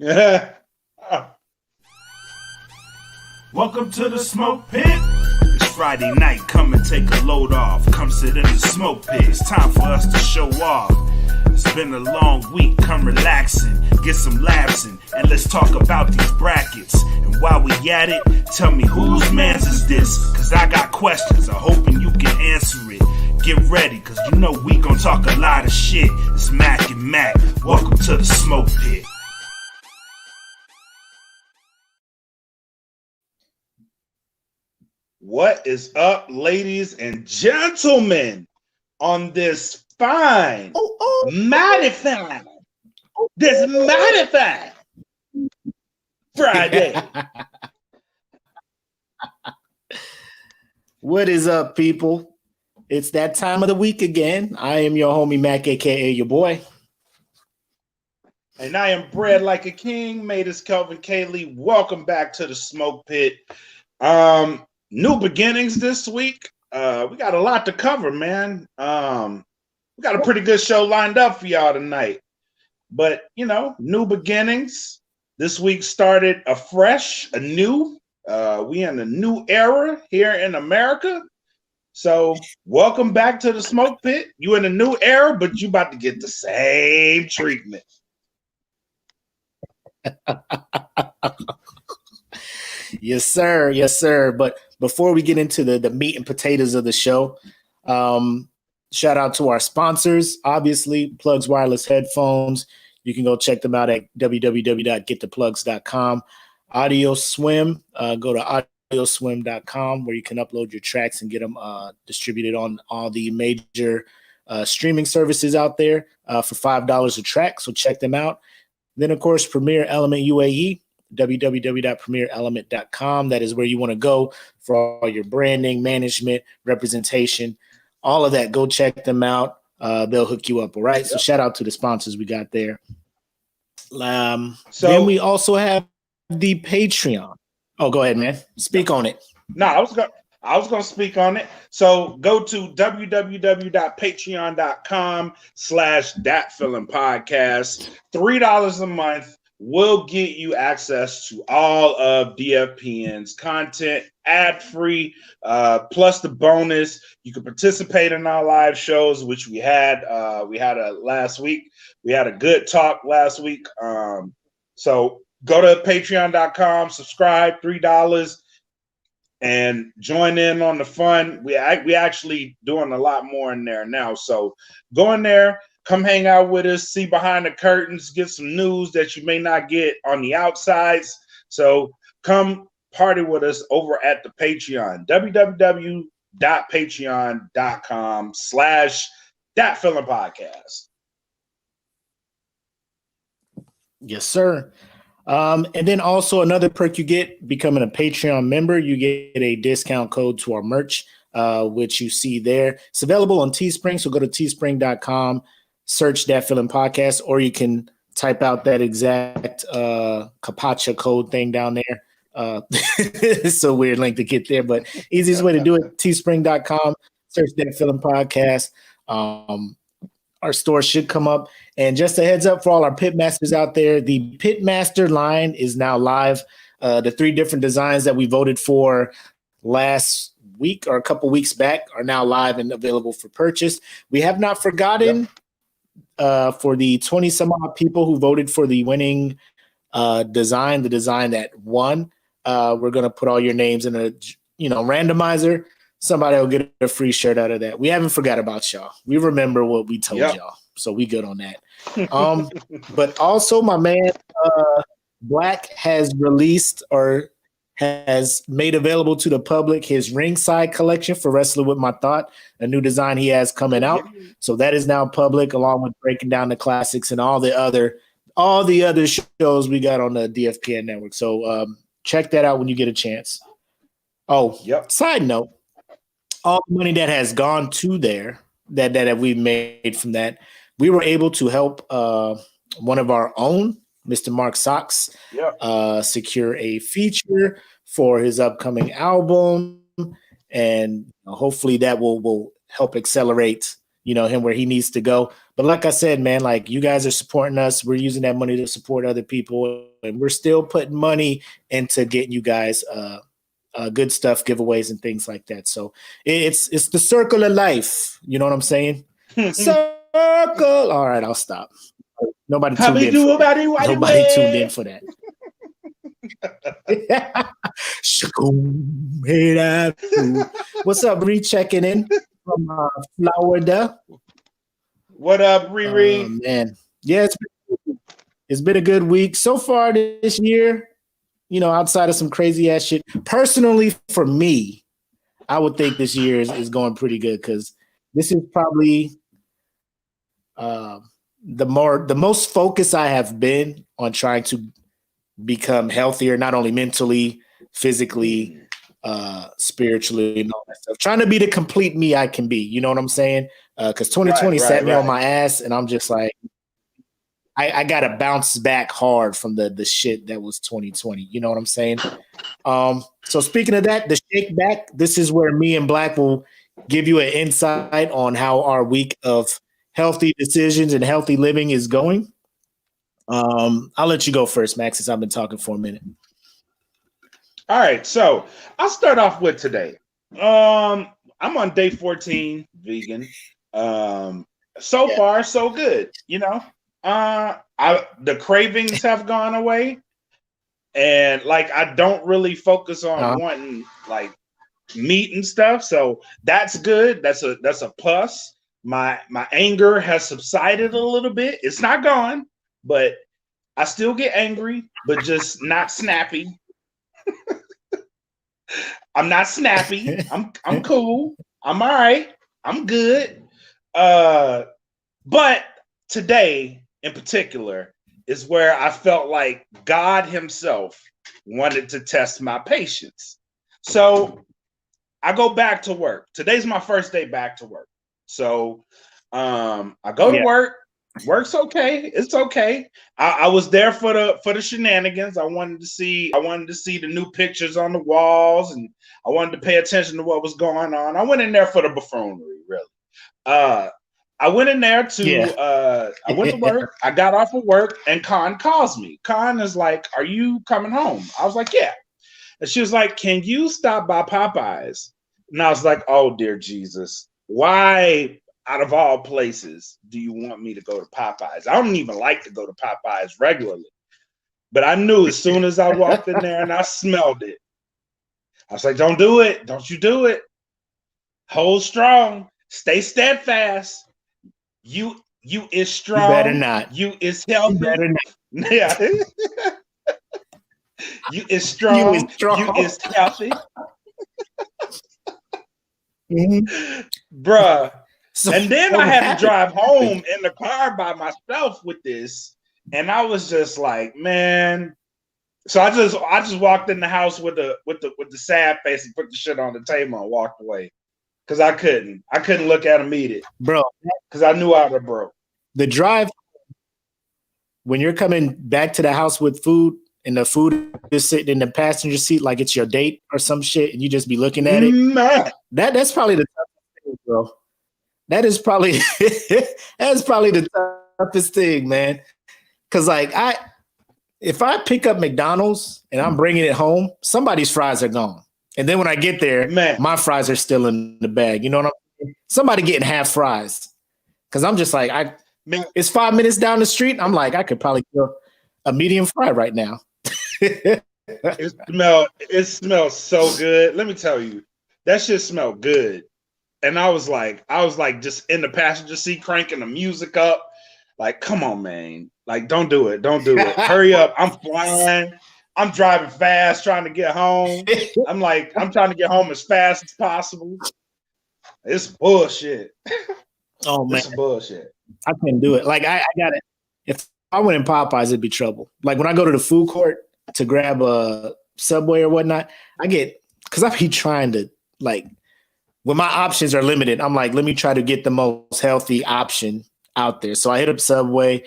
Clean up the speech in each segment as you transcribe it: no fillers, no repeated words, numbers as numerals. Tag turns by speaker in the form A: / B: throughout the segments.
A: Yeah.
B: Welcome to the Smoke Pit. It's Friday night, come and take a load off. Come sit in the Smoke Pit, it's time for us to show off. It's been a long week, come relaxing, get some laughs in, and let's talk about these brackets. And while we at it, tell me whose man's is this? Cause I got questions, I'm hoping you can answer it. Get ready, cause you know we gon' talk a lot of shit. It's Mac and Mac, welcome to the Smoke Pit.
A: What is up, ladies and gentlemen, on this fine, mighty fine Friday?
C: What is up, people? It's that time of the week again. I am your homie Mac, aka your boy.
A: And I am bred like a king. Made us Kelvin Kaylee. Welcome back to the Smoke Pit. New beginnings this week. We got a lot to cover, man. We got a pretty good show lined up for y'all tonight. But, you know, new beginnings. This week started anew. We in a new era here in America. So welcome back to the Smoke Pit. You in a new era, but you about to get the same treatment.
C: Yes, sir. Yes, sir. But before we get into the meat and potatoes of the show, shout out to our sponsors. Obviously, Plugs Wireless Headphones. You can go check them out at www.gettheplugs.com. Audio Swim. Go to audioswim.com where you can upload your tracks and get them distributed on all the major streaming services out there for $5 a track. So check them out. Then, of course, Premier Element UAE. www.premierelement.com. That is where you want to go for all your branding, management, representation, all of that. Go check them out. They'll hook you up. All right. Yep. So shout out to the sponsors we got there. Then we also have the Patreon. Oh, go ahead, man. Speak on it.
A: No, I was going to speak on it. So go to www.patreon.com/thatfeelingpodcast. $3 a month will get you access to all of DFPN's content, ad-free, plus the bonus. You can participate in our live shows, which we had last week. We had a good talk last week. So go to patreon.com, subscribe, $3, and join in on the fun. We actually doing a lot more in there now. So go in there. Come hang out with us, see behind the curtains, get some news that you may not get on the outsides. So come party with us over at the Patreon, www.patreon.com/thatfeelingpodcast.
C: Yes, sir. And then also another perk you get becoming a Patreon member, you get a discount code to our merch, which you see there. It's available on Teespring. So go to teespring.com. Search That Feeling Podcast, or you can type out that exact Capacha code thing down there. It's a weird link to get there, but easiest way to do it, teespring.com, search That Feeling Podcast. Our store should come up. And just a heads up for all our Pitmasters out there, the Pitmaster line is now live. The 3 different designs that we voted for last week or a couple weeks back are now live and available for purchase. We have not forgotten for the 20 some odd people who voted for the winning design, the design that won. We're going to put all your names in a randomizer. Somebody will get a free shirt out of that. We haven't forgot about y'all. We remember what we told y'all. So we good on that. But also my man Black has released or has made available to the public his ringside collection for Wrestling With My Thought, a new design he has coming out. So that is now public, along with breaking down the classics and all the other shows we got on the DFPN network. So check that out when you get a chance. Side note, all the money that has gone to there that we've made from that, we were able to help one of our own, Mr. Mark Sox, secure a feature for his upcoming album, and hopefully that will help accelerate him where he needs to go. But like I said, man, like you guys are supporting us. We're using that money to support other people, and we're still putting money into getting you guys good stuff, giveaways, and things like that. So it's the circle of life. You know what I'm saying? Circle. All right, I'll stop. Nobody tuned in for that. Nobody tuned in for that. What's up, Bree? Checking in from Florida.
A: What up, Riri?
C: Man, yeah, it's been a good week so far this year. You know, outside of some crazy ass shit. Personally, for me, I would think this year is going pretty good because this is probably the most focused I have been on trying to become healthier, not only mentally, physically, spiritually, and all that stuff. Trying to be the complete me I can be. You know what I'm saying? Because 2020 sat me on my ass, and I'm just like, I got to bounce back hard from the shit that was 2020. You know what I'm saying? So speaking of that, the shake back, this is where me and Black will give you an insight on how our week of healthy decisions and healthy living is going. I'll let you go first, Max, since I've been talking for a minute.
A: All right, so I'll start off with today. I'm on day 14 vegan. So far, so good. You know, the cravings have gone away, and like I don't really focus on wanting like meat and stuff. So that's good. That's a plus. My anger has subsided a little bit. It's not gone, but I still get angry, but just not snappy. I'm not snappy. I'm cool. I'm all right. I'm good. But today in particular is where I felt like God himself wanted to test my patience. So I go back to work. Today's my first day back to work. So I go to work. Work's okay. It's okay. I was there for the shenanigans. I wanted to see the new pictures on the walls, and I wanted to pay attention to what was going on. I went in there for the buffoonery, really. I went in there to I went to work. I got off of work, and Con calls me. Con is like, "Are you coming home?" I was like, "Yeah." And she was like, "Can you stop by Popeyes?" And I was like, "Oh dear Jesus, why out of all places do you want me to go to Popeyes? I don't even like to go to Popeyes regularly." But I knew as soon as I walked in there and I smelled it, I was like, "Don't do it. Don't you do it. Hold strong. Stay steadfast. You is strong.
C: You better not.
A: You is healthy.
C: You better not.
A: Yeah. You is strong.
C: You is strong.
A: You is healthy."
C: Mm-hmm.
A: Bruh.
C: So,
A: and then I had to drive home in the car by myself with this, and I was just like, man. So I just walked in the house with the sad face and put the shit on the table and walked away because I couldn't look at him eat it,
C: bro,
A: because I knew I would have broke.
C: The drive when you're coming back to the house with food and the food is sitting in the passenger seat like it's your date or some shit, and you just be looking at it.
A: Man.
C: That's probably the toughest thing, bro. That's probably the toughest thing, man. Cause like if I pick up McDonald's and I'm bringing it home, somebody's fries are gone. And then when I get there, my fries are still in the bag. You know what I'm saying? Somebody getting half fries. Cause I'm just like, it's 5 minutes down the street. I'm like, I could probably kill a medium fry right now.
A: It smells so good. Let me tell you, that shit smelled good. And I was like just in the passenger seat cranking the music up. Like, come on, man. Like, don't do it. Don't do it. Hurry up. I'm flying. I'm driving fast, trying to get home. I'm trying to get home as fast as possible. It's bullshit.
C: Oh, man.
A: It's bullshit.
C: I couldn't do it. Like, I got it. If I went in Popeyes, it'd be trouble. Like, when I go to the food court to grab a Subway or whatnot, because I be trying to, like, when my options are limited, I'm like, let me try to get the most healthy option out there. So I hit up Subway.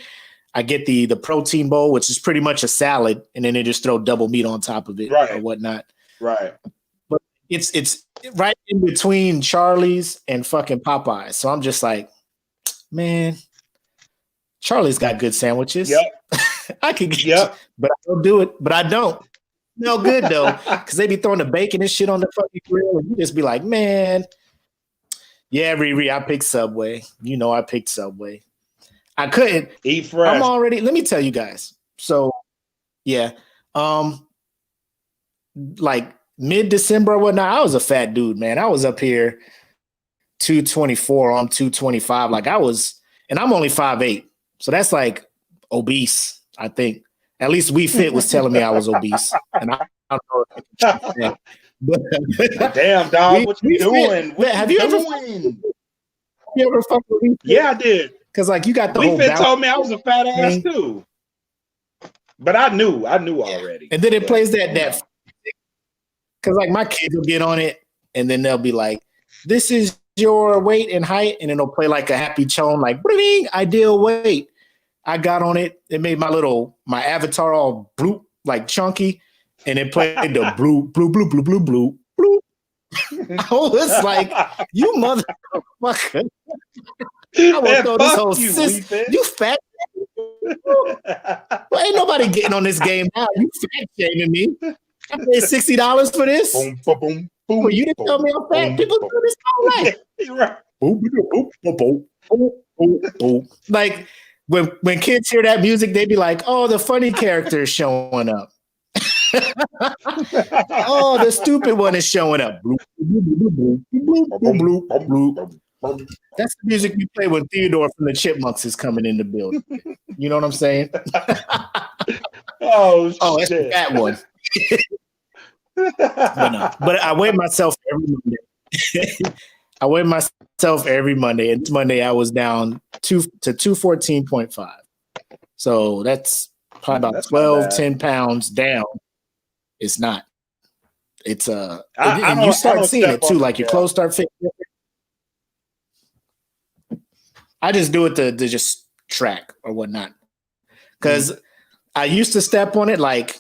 C: I get the protein bowl, which is pretty much a salad, and then they just throw double meat on top of it or whatnot.
A: Right.
C: But it's right in between Charlie's and fucking Popeyes. So I'm just like, man, Charlie's got good sandwiches.
A: Yep.
C: I can get you, but I don't do it. But I don't. No good though, because they be throwing the bacon and shit on the fucking grill, and you just be like, man, yeah, Riri, I picked Subway. You know, I picked Subway. I couldn't
A: eat fresh.
C: I'm already. Let me tell you guys. So, yeah, like mid-December or whatnot, I was a fat dude, man. I was up here 224 on 225. Like I was, and I'm only 5'8", so that's like obese. I think at least We Fit was telling me I was obese, and I don't know. But,
A: damn, dog, what you doing? What
C: have you ever fucked with We Fit?
A: Yeah, I did.
C: Because like you got the
A: We
C: whole
A: Fit told me I was a fat ass too, but I knew already.
C: And then it plays that because like my kids will get on it, and then they'll be like, "This is your weight and height," and then it'll play like a happy tone, like "Bling, ideal weight." I got on it. It made my avatar all bloop, like chunky, and it played the blue, blue, blue, blue, blue, blue, blue. I was like, "You motherfucker!" I will throw this whole you fat. Well, ain't nobody getting on this game now. You fat shaming me. I paid $60 for this.
A: Boom, boom, boom, boom,
C: well, you didn't tell me I'm fat. People do this all night.
A: Right.
C: Boom, boom, boom, boom, boom, boom, boom. Like when kids hear that music, they be like, "Oh, the funny character is showing up." Oh, the stupid one is showing up. That's the music you play when Theodore from the Chipmunks is coming in the building. You know what I'm saying?
A: Oh,
C: that's that one. But I weigh myself every Monday. I weigh myself every Monday. And Monday I was down to 214.5. So that's probably about 10 pounds down. It's not. It's and you start seeing it too, like your clothes start fitting. I just do it to just track or whatnot. Because I used to step on it like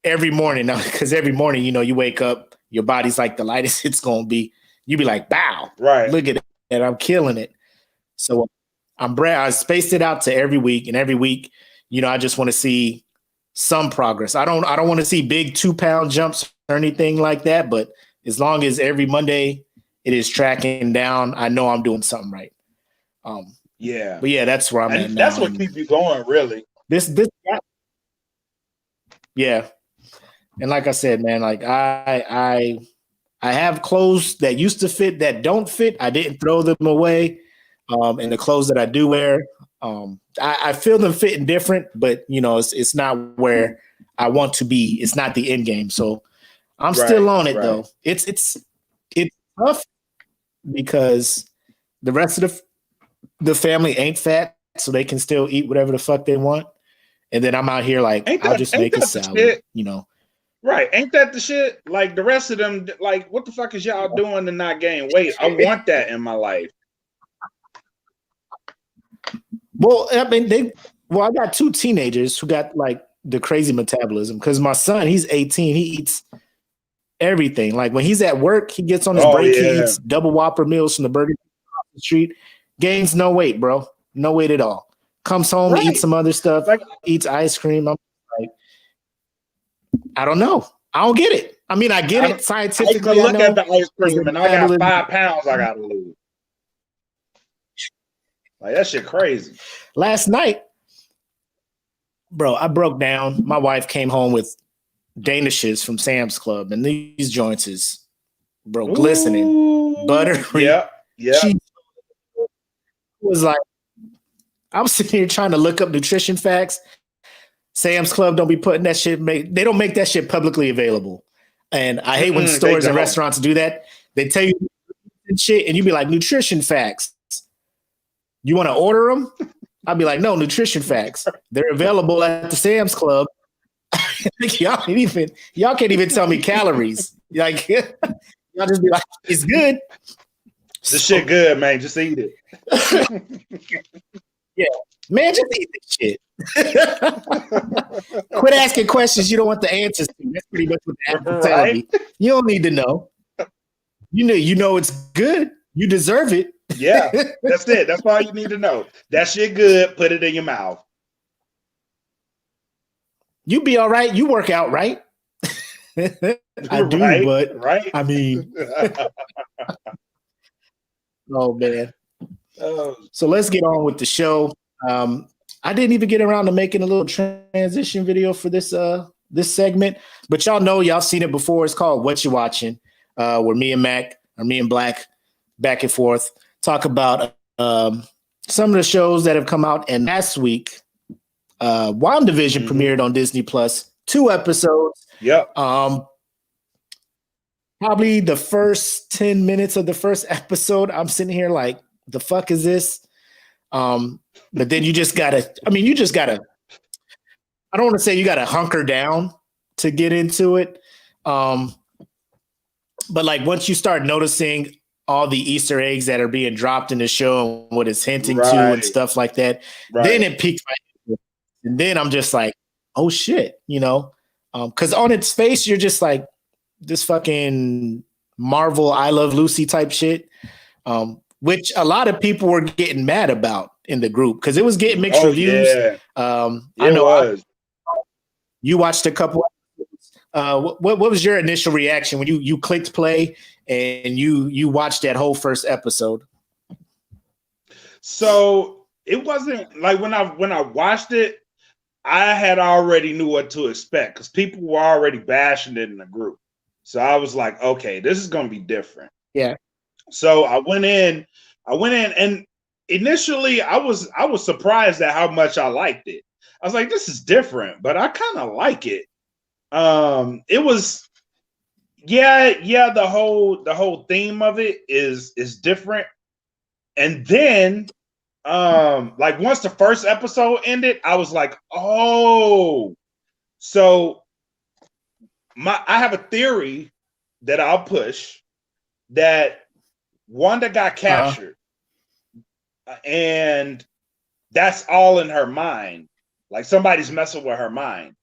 C: every morning now, because every morning, you wake up, your body's like the lightest it's going to be. You be like, bow.
A: Right.
C: Look at it. And I'm killing it. So I spaced it out to every week. And every week, I just want to see some progress. I don't want to see big 2-pound jumps or anything like that. But as long as every Monday it is tracking down, I know I'm doing something right.
A: Yeah.
C: But yeah, that's where I'm at now.
A: That's what keeps you going, really.
C: Yeah. And like I said, man, like I have clothes that used to fit that don't fit. I didn't throw them away. And the clothes that I do wear, I feel them fitting different, but it's not where I want to be. It's not the end game. So I'm still on it though. It's tough because the rest of the family ain't fat, so they can still eat whatever the fuck they want. And then I'm out here like, I'll just make a salad,
A: Right. Ain't that the shit? Like the rest of them, like, what the fuck is y'all doing to not gain weight? I want that in my life.
C: Well, I mean, I got 2 teenagers who got like the crazy metabolism. Because my son, he's 18, he eats everything. Like when he's at work, he gets on his break, he eats double Whopper meals from the Burger King off the street, gains no weight, bro. No weight at all. Comes home, eats some other stuff, eats ice cream. I'm like, I don't know. I don't get it. I mean, I get it scientifically.
A: I look at the ice cream and I got 5 pounds I got to lose. Like, that shit crazy.
C: Last night, bro, I broke down. My wife came home with Danishes from Sam's Club, and these joints is, bro, glistening, buttery.
A: Yeah.
C: She was like, I was sitting here trying to look up nutrition facts. Sam's Club don't be putting that shit. They don't make that shit publicly available. And I hate when stores and restaurants do that. They tell you shit, and you be like, nutrition facts. You want to order them? I'll be like, no, nutrition facts. They're available at the Sam's Club. y'all can't even tell me calories. Like, y'all just be like, it's good.
A: The shit good, man. Just eat it.
C: Yeah. Man, just eat this shit. Quit asking questions you don't want the answers to. That's pretty much what the answer telling me. You don't need to know. You know it's good. You deserve it.
A: Yeah, that's it. That's all you need to know. That shit good. Put it in your mouth.
C: You be all right. You work out, right? I do,
A: Right,
C: but
A: right.
C: I mean, oh man.
A: Oh,
C: So let's get on with the show. I didn't even get around to making a little transition video for this segment, but y'all seen it before. It's called What You Watching, where me and Mac or me and Black back and forth talk about some of the shows that have come out. And last week, WandaVision premiered on Disney Plus, 2 episodes.
A: yep.
C: Probably the first 10 minutes of the first episode, I'm sitting here like, the fuck is this? But then you just gotta, I don't want to say you gotta hunker down to get into it. But like once you start noticing all the Easter eggs that are being dropped in the show and what it's hinting to and stuff like that, then it piques my interest. And then I'm just like, oh shit, because on its face, you're just like this fucking Marvel I Love Lucy type shit. Which a lot of people were getting mad about in the group because it was getting mixed reviews.
A: Yeah.
C: I know you watched a couple. What was your initial reaction when you clicked play and you watched that whole first episode?
A: So it wasn't like when I watched it, I had already knew what to expect because people were already bashing it in the group. So I was like, okay, this is gonna be different.
C: Yeah.
A: So I went in and initially I was surprised at how much I liked it. I was like, this is different, but I kind of like it. It was the whole theme of it is different. And then like once the first episode ended, I was like, oh, so I have a theory that I'll push that Wanda got captured, and that's all in her mind. Like somebody's messing with her mind,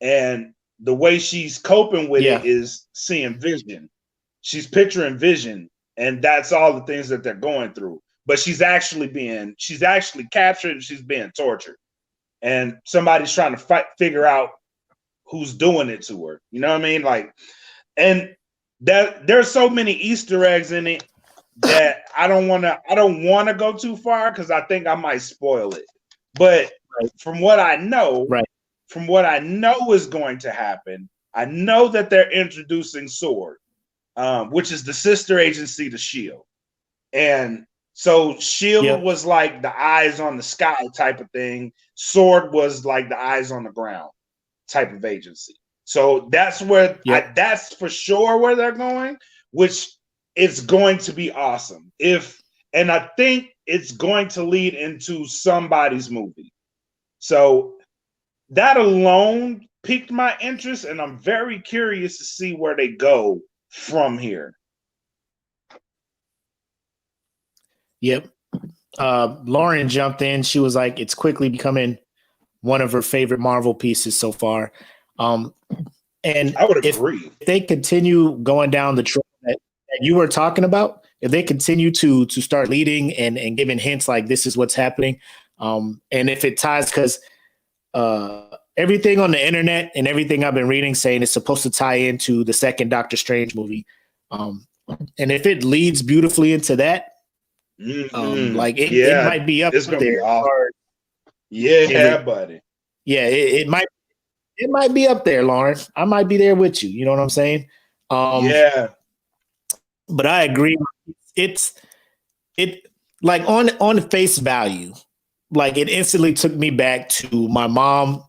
A: and the way she's coping with it is seeing Vision. She's picturing Vision, and that's all the things that they're going through. But she's actually captured, and she's being tortured, and somebody's trying to figure out who's doing it to her. You know what I mean? Like, and that there's so many Easter eggs in it that I don't want to go too far because I think I might spoil it. But from what I know, is going to happen, I know that they're introducing SWORD, which is the sister agency to SHIELD. And so SHIELD was like the eyes on the sky type of thing. SWORD was like the eyes on the ground type of agency. So that's where that's for sure where they're going, which it's going to be awesome. And I think it's going to lead into somebody's movie. So that alone piqued my interest, and I'm very curious to see where they go from here.
C: Yep. Lauren jumped in. She was like, it's quickly becoming one of her favorite Marvel pieces so far. And
A: I would agree.
C: If they continue going down the trail that you were talking about, if they continue to start leading and giving hints like this is what's happening, and if it ties, because everything on the internet and everything I've been reading saying it's supposed to tie into the second Doctor Strange movie, and if it leads beautifully into that, like it might be up there.
A: Buddy.
C: Yeah, it might be up there, Lawrence. I might be there with you. You know what I'm saying? But I agree. It like on face value, like it instantly took me back to my mom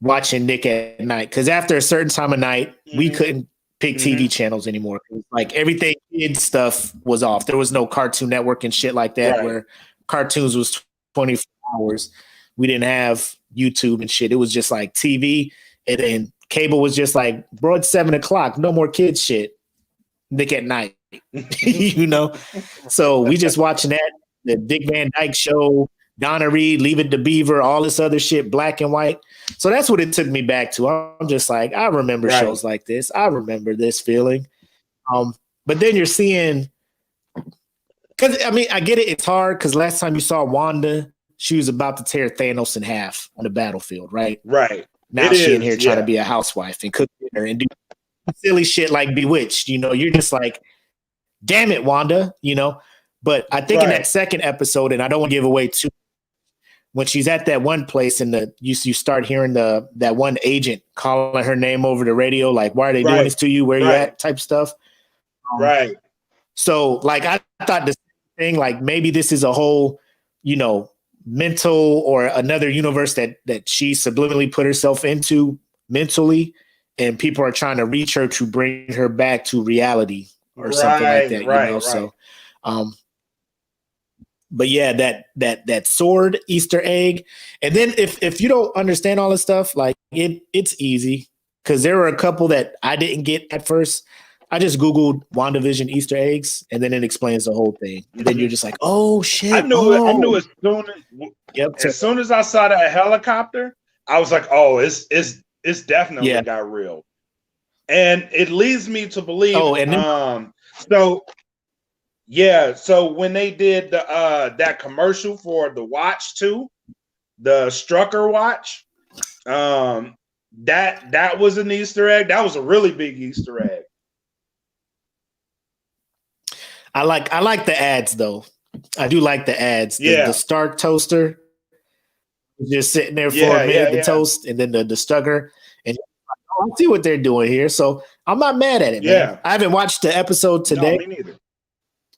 C: watching Nick at Night. Because after a certain time of night, we couldn't pick TV channels anymore. Like everything kid stuff was off. There was no Cartoon Network and shit like that where cartoons was 24 hours. We didn't have YouTube and shit. It was just like TV, and then cable was just like, bro, it's 7:00. No more kids shit. Nick at Night, you know? So we just watching that, the Dick Van Dyke Show, Donna Reed, Leave It to Beaver, all this other shit, black and white. So that's what it took me back to. I'm just like, I remember shows like this. I remember this feeling. But then you're seeing Because I mean, I get it. It's hard because last time you saw Wanda, she was about to tear Thanos in half on the battlefield, right?
A: Right.
C: Now
A: It
C: she in here
A: is,
C: trying to
A: yeah.
C: be a housewife and cook dinner and do silly shit like Bewitched. You know, you're just like, damn it, Wanda. You know. But I think in that
A: Right.
C: second episode, and I don't want to give away too, when she's at that one place and you start hearing that one agent calling her name over the radio, like, why are they doing
A: Right.
C: this to you? Where you
A: Right.
C: at? Type stuff.
A: Right.
C: So, like, I thought the same thing, like, maybe this is a whole, you know, mental or another universe that she subliminally put herself into mentally, and people are trying to reach her to bring her back to reality or something like that, you know? So, but yeah, that sword Easter egg. And then if you don't understand all this stuff, like it's easy because there were a couple that I didn't get at first. I just Googled WandaVision Easter eggs and then it explains the whole thing. And then you're just like, oh shit.
A: I knew as soon as I saw that helicopter, I was like, oh, it's definitely got real. And it leads me to believe so when they did the that commercial for the watch too, the Strucker watch, that was an Easter egg. That was a really big Easter egg.
C: I like the ads though. I do like the ads. The Stark toaster just sitting there for a minute, the toast, and then the Stugger. And I see what they're doing here. So I'm not mad at it, man. I haven't watched the episode today.
A: No, me neither.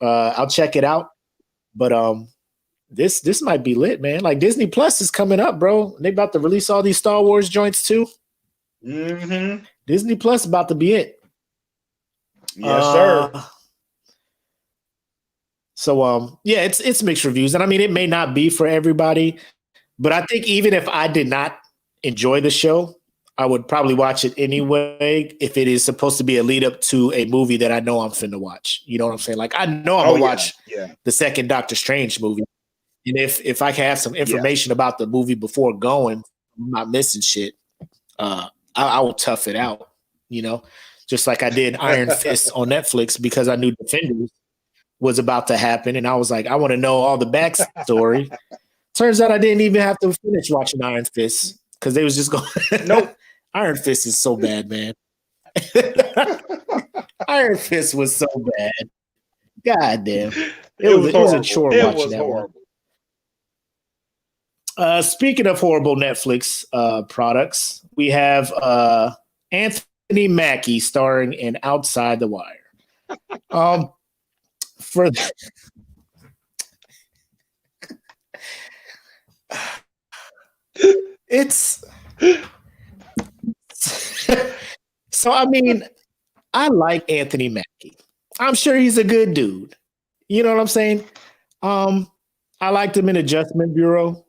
C: I'll check it out. But this might be lit, man. Like Disney Plus is coming up, bro. They about to release all these Star Wars joints too.
A: Mm-hmm.
C: Disney Plus about to be it.
A: Yes, sir.
C: So yeah, it's mixed reviews. And I mean, it may not be for everybody, but I think even if I did not enjoy the show, I would probably watch it anyway if it is supposed to be a lead up to a movie that I know I'm finna watch. You know what I'm saying? Like I know I'm gonna watch the second Doctor Strange movie. And if I can have some information about the movie before going, I'm not missing shit. I will tough it out, you know, just like I did Iron Fist on Netflix because I knew Defenders was about to happen. And I was like, I want to know all the backstory. Turns out I didn't even have to finish watching Iron Fist because they was just going, nope. Iron Fist is so bad, man. Iron Fist was so bad. God damn. It was a chore watching that horrible one. Speaking of horrible Netflix products, we have Anthony Mackie starring in Outside the Wire. It's so I mean, I like Anthony Mackie. I'm sure he's a good dude. You know what I'm saying? I liked him in Adjustment Bureau.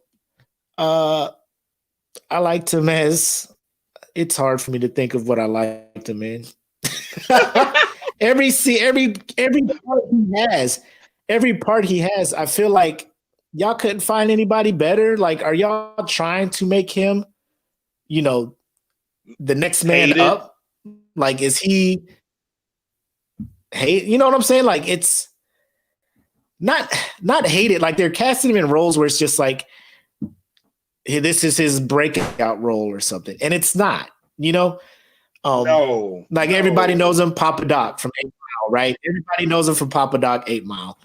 C: I liked him as it's hard for me to think of what I liked him in. every part he has, I feel like y'all couldn't find anybody better. Like, are y'all trying to make him, you know, the next man up? Like, is he hate? You know what I'm saying? Like, it's not hated. Like, they're casting him in roles where it's just like, hey, this is his breakout role or something, and it's not. You know, everybody knows him, Papa Doc from 8 Mile, right? Everybody knows him from Papa Doc 8 Mile.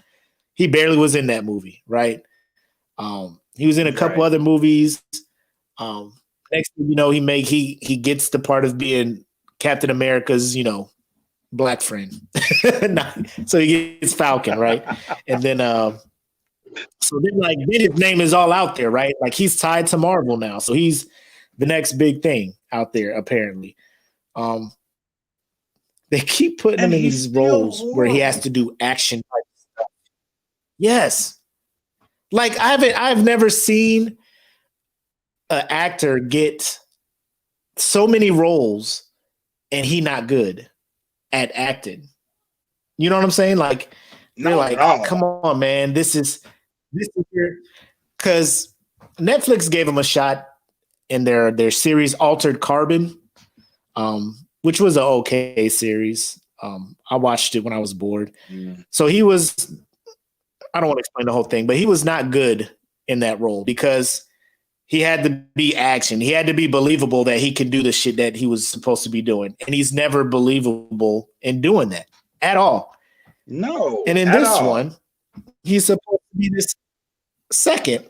C: He barely was in that movie, right? He was in a couple other movies. Next thing you know, he gets the part of being Captain America's, you know, black friend. So he gets Falcon, right? And then then his name is all out there, right? Like he's tied to Marvel now. So he's the next big thing out there, apparently. They keep putting him in these roles where he has to do action type stuff. Yes. Like I've never seen an actor get so many roles and he not good at acting. You know what I'm saying? Like they're come on, man. This is because Netflix gave him a shot in their series Altered Carbon, which was an okay series. I watched it when I was bored. So he was I don't want to explain the whole thing, but he was not good in that role because he had to be action. He had to be believable that he could do the shit that he was supposed to be doing. And he's never believable in doing that at all.
A: No.
C: And in this one, he's supposed to be this second.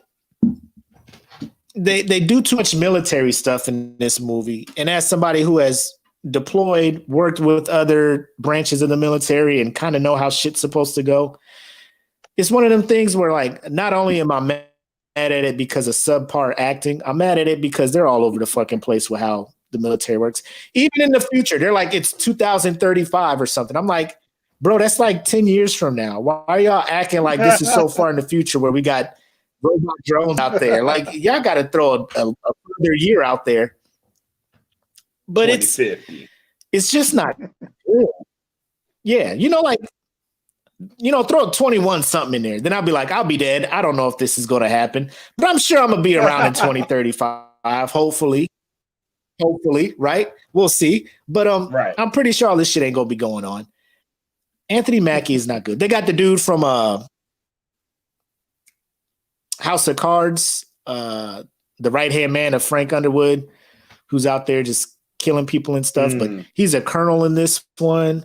C: They do too much military stuff in this movie. And as somebody who has deployed, worked with other branches of the military and kind of know how shit's supposed to go, it's one of them things where, like, not only am I mad at it because of subpar acting, I'm mad at it because they're all over the fucking place with how the military works. Even in the future, they're like, it's 2035 or something. I'm like, bro, that's like 10 years from now. Why are y'all acting like this is so far in the future where we got robot drones out there? Like, y'all got to throw a further year out there. But it's just not good. Yeah, throw 21 something in there. Then I'll be like, I'll be dead. I don't know if this is going to happen, but I'm sure I'm going to be around in 2035. Hopefully, right? We'll see. But
A: right.
C: I'm pretty sure all this shit ain't going to be going on. Anthony Mackie is not good. They got the dude from House of Cards, the right-hand man of Frank Underwood, who's out there just killing people and stuff. But he's a colonel in this one.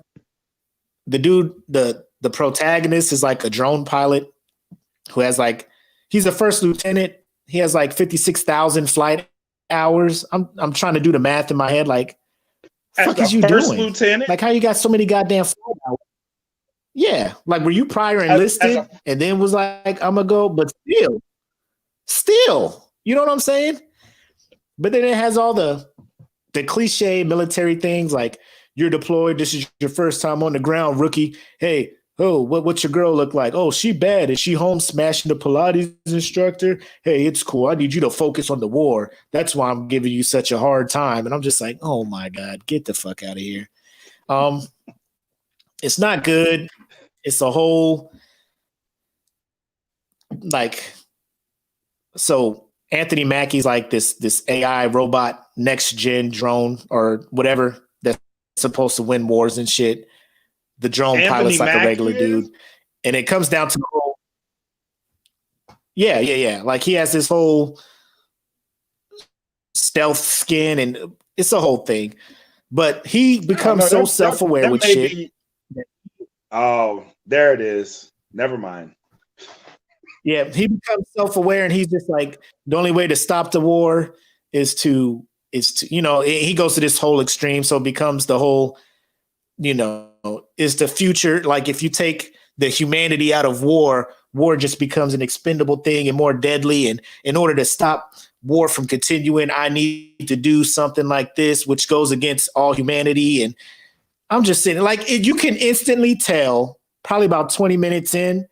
C: The dude, the protagonist is like a drone pilot who has he's a first lieutenant. He has 56,000 flight hours. I'm trying to do the math in my head. Like, fuck is you doing?
A: Lieutenant?
C: Like, how you got so many goddamn flight hours? Yeah. Like, were you prior enlisted and then was like, I'm gonna go, but still, you know what I'm saying? But then it has all the cliche military things like, you're deployed. This is your first time on the ground, rookie. Hey, what's your girl look like? Oh, she bad. Is she home smashing the Pilates instructor? Hey, it's cool. I need you to focus on the war. That's why I'm giving you such a hard time. And I'm just like, oh my God, get the fuck out of here. It's not good. It's a whole so Anthony Mackie's like this AI robot next gen drone or whatever that's supposed to win wars and shit. The drone pilot's like a regular dude. And it comes down to the whole Yeah. Like, he has this whole stealth skin and it's a whole thing. But he becomes so self-aware with shit.
A: Oh, there it is. Never mind.
C: Yeah, he becomes self-aware and he's just like, the only way to stop the war is to he goes to this whole extreme. So it becomes the whole, is the future. Like, if you take the humanity out of war just becomes an expendable thing and more deadly. And in order to stop war from continuing, I need to do something like this, which goes against all humanity. And I'm just saying, like, you can instantly tell probably about 20 minutes in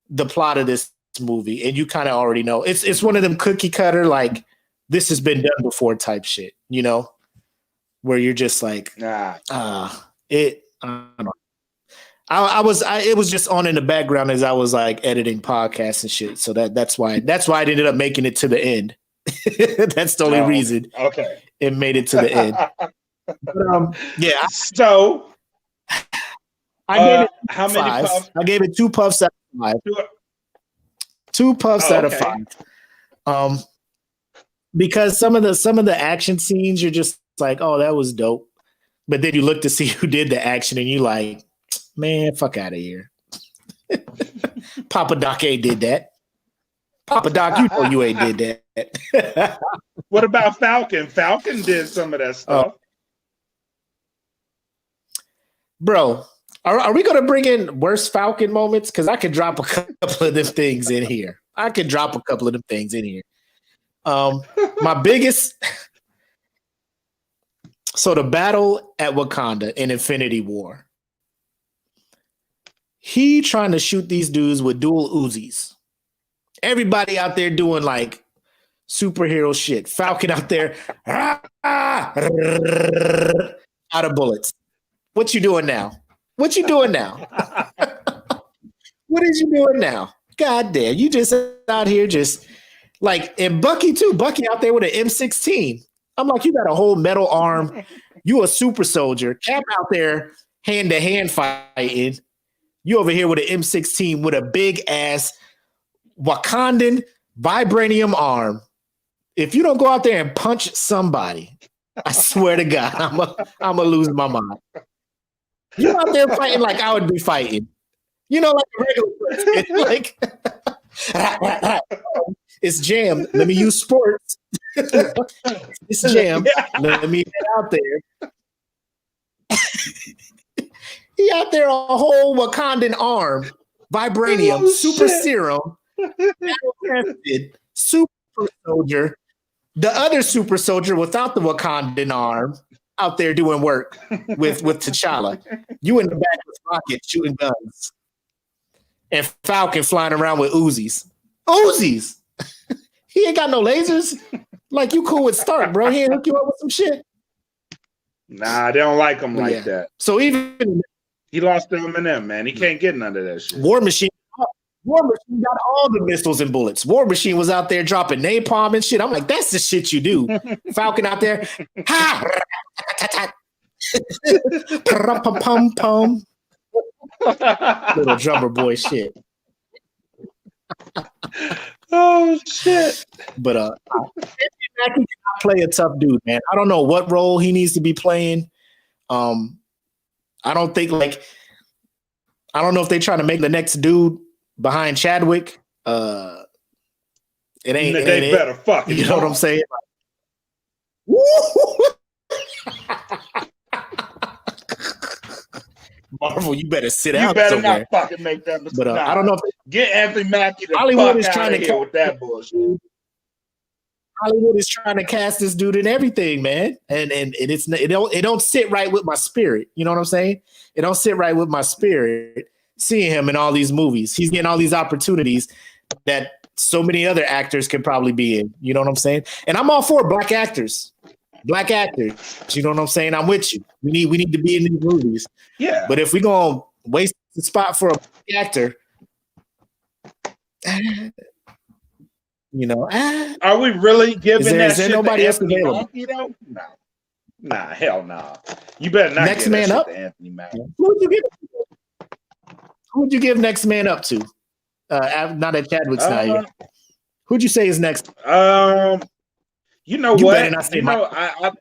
C: the plot of this movie. And you kind of already know it's one of them cookie cutter, like, this has been done before type shit, where you're just like, I don't know. It was just on in the background as I was like editing podcasts and shit. So that's why it ended up making it to the end. That's the only reason.
A: Okay.
C: It made it to the end. But, yeah.
A: So
C: I gave it
A: how many puffs?
C: I gave it 2 puffs out of 5. 2 puffs out of 5. Because some of the action scenes, you're just like, oh, that was dope. But then you look to see who did the action and you like, man, fuck out of here. Papa Doc ain't did that. Papa Doc, you ain't did that.
A: What about Falcon? Falcon did some of that stuff.
C: Bro, are we going to bring in worst Falcon moments? Because I could drop a couple of them things in here. My biggest... So the battle at Wakanda in Infinity War. He trying to shoot these dudes with dual Uzis. Everybody out there doing like superhero shit. Falcon out there out of bullets. What you doing now? What is you doing now? God damn, you just out here just like, and Bucky too. Bucky out there with an M16. I'm like, you got a whole metal arm. You a super soldier. Cap out there hand-to-hand fighting. You over here with an M16 with a big ass Wakandan vibranium arm. If you don't go out there and punch somebody, I swear to God, I'm gonna lose my mind. You out there fighting like I would be fighting. You know, like a regular person. Like it's jam. Let me use sports. It's jam. Let me get out there. He out there a whole Wakandan arm, vibranium, super serum, tested, super soldier. The other super soldier without the Wakandan arm out there doing work with T'Challa. You in the back with Rocket shooting guns. And Falcon flying around with Uzis. Uzis! He ain't got no lasers. Like, you cool with Stark, bro. He ain't hook you up with some shit.
A: Nah, they don't like him like that.
C: So even
A: he lost them and them, man. He can't get none of that shit.
C: War Machine got all the missiles and bullets. War Machine was out there dropping napalm and shit. I'm like, that's the shit you do. Falcon out there. Ha! Pum pum. Little drummer boy shit.
A: Oh shit!
C: But Anthony Mackie cannot play a tough dude, man. I don't know what role he needs to be playing. I don't think I don't know if they're trying to make the next dude behind Chadwick. It ain't.
A: They better fucking.
C: You know what I'm saying? Marvel, you better sit out.
A: You better
C: somewhere.
A: not fucking make that mistake.
C: But I don't know if
A: get Anthony Mackie the
C: Hollywood
A: fuck
C: is
A: out
C: trying
A: of
C: to
A: here with that bullshit.
C: Hollywood is trying to cast this dude in everything, man, and it don't sit right with my spirit. You know what I'm saying? It don't sit right with my spirit seeing him in all these movies. He's getting all these opportunities that so many other actors can probably be in. You know what I'm saying? And I'm all for black actors. Black actors. You know what I'm saying? I'm with you. We need to be in these movies.
A: Yeah.
C: But if we're gonna waste the spot for a black actor, you know,
A: are we really giving that shit
C: nobody
A: to
C: else
A: Anthony
C: available?
A: Mackie though? No. Nah, hell nah. You better not
C: Next
A: give
C: man
A: that
C: up?
A: shit to Anthony Mackie.
C: Who would you give next man up to? Now that Chadwick's not here. Who'd you say is next?
A: You know what? You know, I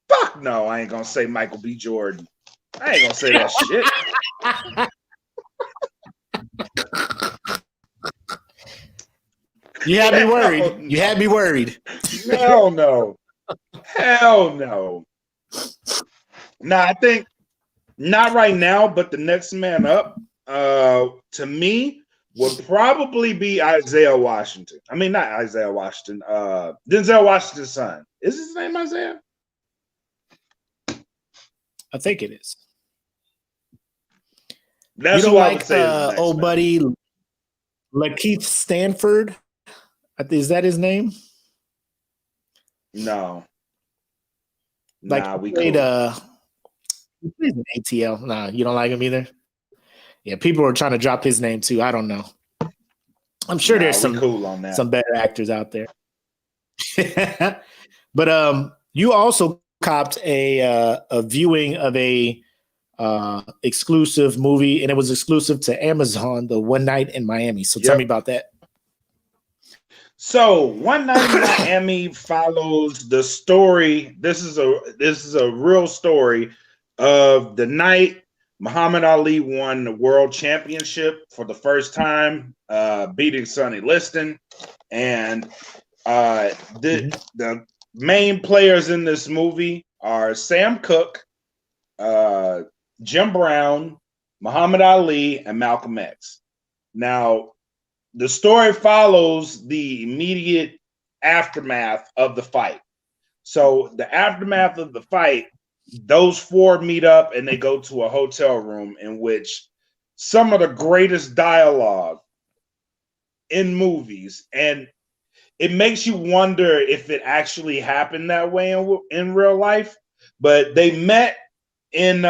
A: fuck no, I ain't gonna say Michael B. Jordan. I ain't gonna say that shit.
C: You had me worried. You had me worried.
A: Hell no. Hell no. Nah, I think not right now, but the next man up, to me, would probably be Isaiah Washington. I mean, not Isaiah Washington. Denzel Washington's son. Is his name Isaiah?
C: I think it is.
A: That's
C: you don't
A: who I
C: like
A: would say
C: old buddy Lakeith Stanford? Is that his name?
A: No.
C: Like
A: nah,
C: he played he plays in ATL. Nah, you don't like him either? Yeah, people are trying to drop his name too. I don't know. I'm sure there's some
A: cool on that.
C: Some better actors out there. But you also copped a viewing of a exclusive movie, and it was exclusive to Amazon, The One Night in Miami. So tell me about that.
A: So One Night in Miami follows the story. This is a real story of the night Muhammad Ali won the world championship for the first time, beating Sonny Liston. And the main players in this movie are Sam Cooke, Jim Brown, Muhammad Ali, and Malcolm X. Now, the story follows the immediate aftermath of the fight. So the aftermath of the fight, those four meet up and they go to a hotel room in which some of the greatest dialogue in movies, and it makes you wonder if it actually happened that way in real life. But they met in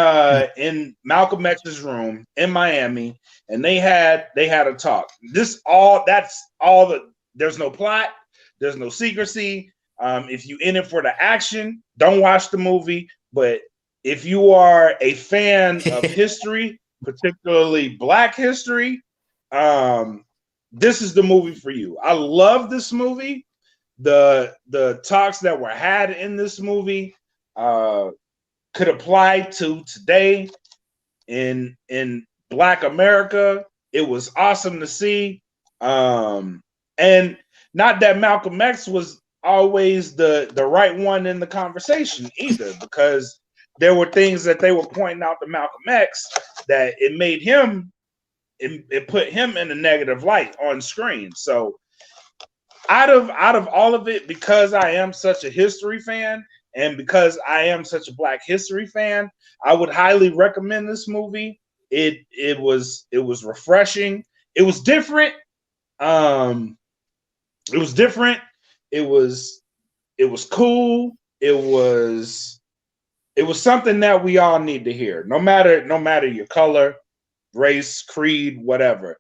A: Malcolm X's room in Miami, and they had a talk. That's all there's no plot, there's no secrecy. If you in it for the action, don't watch the movie. But if you are a fan of history, particularly Black history, this is the movie for you. I love this movie. The talks that were had in this movie could apply to today in Black America. It was awesome to see. And not that Malcolm X was always the right one in the conversation either, because there were things that they were pointing out to Malcolm X that it made him, it put him in a negative light on screen. So out of all of it, because I am such a history fan and because I am such a Black history fan, I would highly recommend this movie. It was refreshing. It was different. It was different. It was cool. It was something that we all need to hear, no matter your color, race, creed, whatever.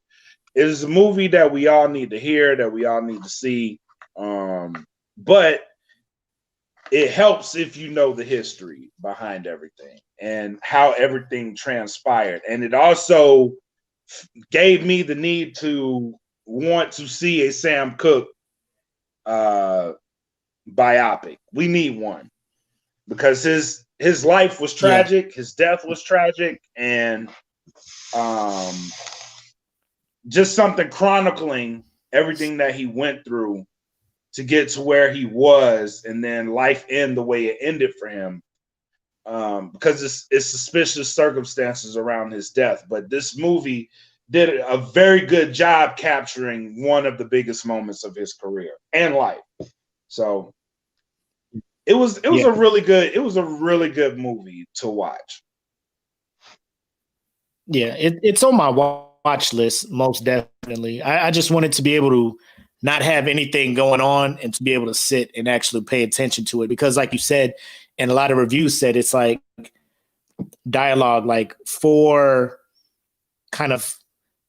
A: It is a movie that we all need to hear, that we all need to see. But it helps if you know the history behind everything and how everything transpired. And it also gave me the need to want to see a Sam Cooke biopic. We need one, because his life was tragic, his death was tragic, and just something chronicling everything that he went through to get to where he was, and then life end the way it ended for him, because it's suspicious circumstances around his death. But this movie did a very good job capturing one of the biggest moments of his career and life. So it was a really good movie to watch.
C: Yeah, it's on my watch list, most definitely. I just wanted to be able to not have anything going on and to be able to sit and actually pay attention to it, because like you said, and a lot of reviews said, it's like dialogue, like for kind of,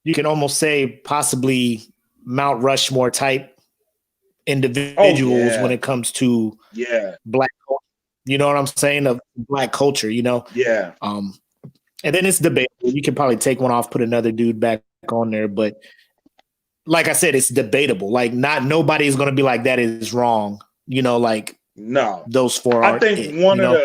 C: you can almost say possibly Mount Rushmore type individuals when it comes to Black, you know what I'm saying, of Black culture, you know?
A: Yeah.
C: And then it's debatable. You can probably take one off, put another dude back on there, but like I said, it's debatable. Like nobody's going to be like, that is wrong. You know, like
A: no,
C: those four.
A: I think one of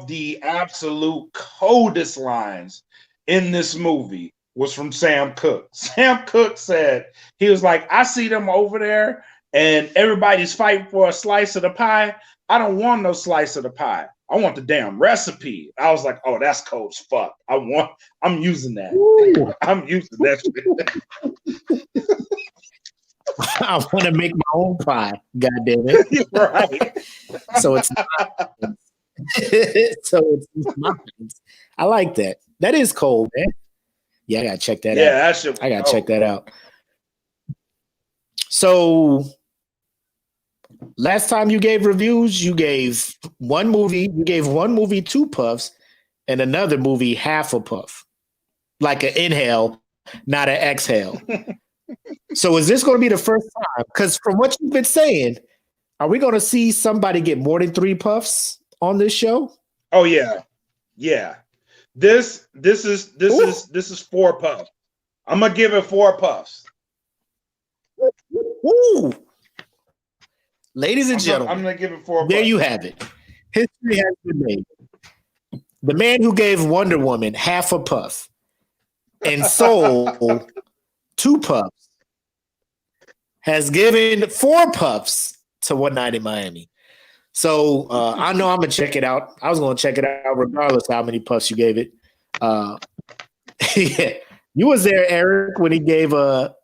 A: the absolute coldest lines in this movie was from Sam Cooke. Sam Cooke said, he was like, I see them over there and everybody's fighting for a slice of the pie. I don't want no slice of the pie. I want the damn recipe. I was like, oh, that's cold as fuck. I'm using that. Ooh. I'm using that shit.
C: I want to make my own pie. God damn it.
A: Right.
C: So it's mine. I like that. That is cold, man. Yeah, I gotta check that out.
A: Yeah, that shit.
C: I gotta check that out. So last time you gave reviews, you gave one movie 2 puffs and another movie half a puff. Like an inhale, not an exhale. So is this going to be the first time? Because from what you've been saying, are we going to see somebody get more than 3 puffs on this show?
A: Oh yeah. Yeah. This is 4 puffs. I'm gonna give it 4 puffs.
C: Ooh. Ladies and gentlemen,
A: I'm gonna give it 4
C: there
A: puffs.
C: you have it. History has been made. The man who gave Wonder Woman half a puff and sold 2 puffs has given 4 puffs to One Night in Miami. So I know I'm gonna check it out. I was gonna check it out regardless of how many puffs you gave it. Yeah, you was there, Eric, when he gave Wonder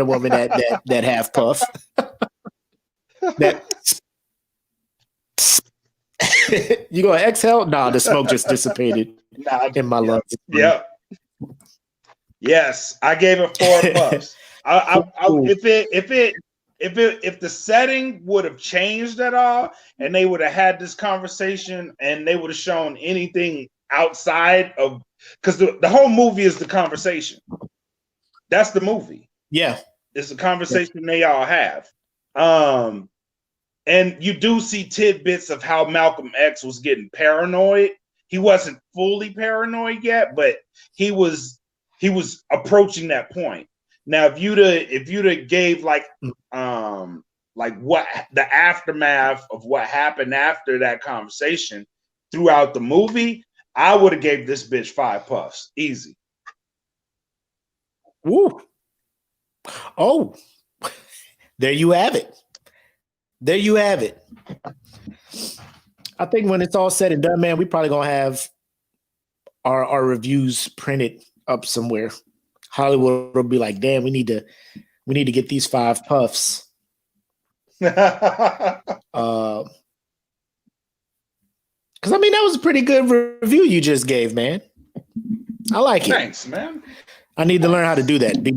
C: Woman that half puff. That you gonna exhale? Nah, the smoke just dissipated in my lungs.
A: Yeah. Yes, I gave it 4 puffs. If the setting would have changed at all, and they would have had this conversation, and they would have shown anything outside of, because the whole movie is the conversation. That's the movie.
C: Yeah,
A: it's the conversation they all have. And you do see tidbits of how Malcolm X was getting paranoid he wasn't fully paranoid yet, but he was approaching that point. Now, if you'd have gave like what the aftermath of what happened after that conversation throughout the movie, I would have gave this bitch 5 puffs, easy.
C: Woo! Oh, there you have it. There you have it. I think when it's all said and done, man, we probably gonna have our reviews printed up somewhere. Hollywood will be like, damn, we need to get these 5 puffs. Because I mean, that was a pretty good review you just gave, man. I like it.
A: Thanks, man.
C: I need to learn how to do that. Be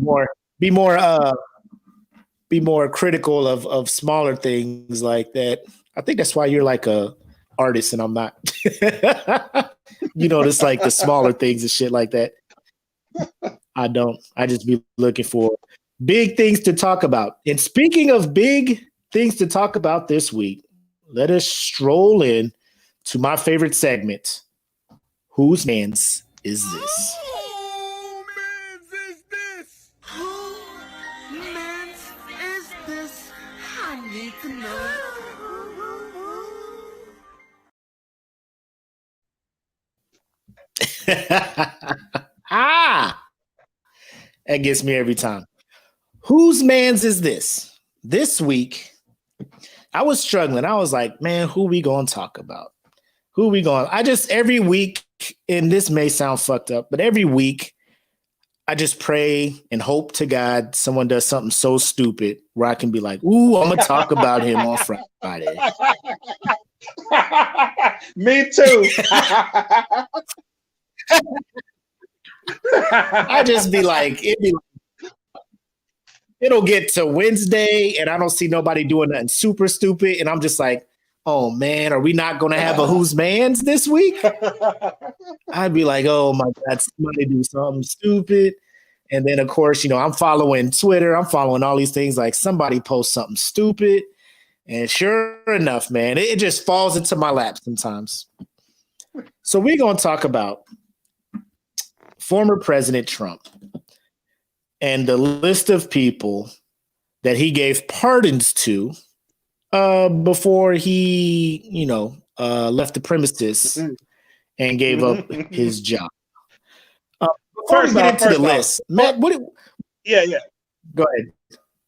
C: more critical of smaller things like that. I think that's why you're like a artist and I'm not. It's like the smaller things and shit like that. I don't. I just be looking for big things to talk about. And speaking of big things to talk about this week, let us stroll in to my favorite segment. Whose man's is this?
D: Who man's is this? Who man's is this? I need to know.
C: That gets me every time. Whose man's is this? This week, I was struggling. I was like, man, who we gonna talk about? Every week, and this may sound fucked up, but every week I just pray and hope to God someone does something so stupid where I can be like, ooh, I'm gonna talk about him on Friday.
A: Me too.
C: I just be like, it'll get to Wednesday and I don't see nobody doing nothing super stupid. And I'm just like, oh man, are we not going to have a whose man's this week? I'd be like, oh my God, somebody do something stupid. And then of course, I'm following Twitter. I'm following all these things like somebody posts something stupid. And sure enough, man, it just falls into my lap sometimes. So we're going to talk about former President Trump and the list of people that he gave pardons to before he, left the premises and gave up his job. Before we get into the list, Matt,
A: Yeah.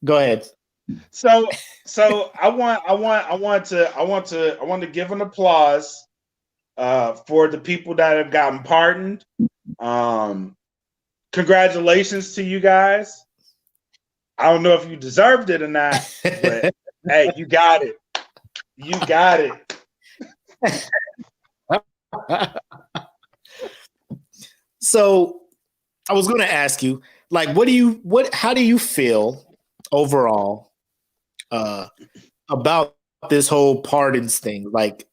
C: Go ahead.
A: So I want to give an applause for the people that have gotten pardoned. Congratulations to you guys. I don't know if you deserved it or not, but hey, you got it.
C: So I was going to ask you, like, how do you feel overall about this whole pardons thing? Like,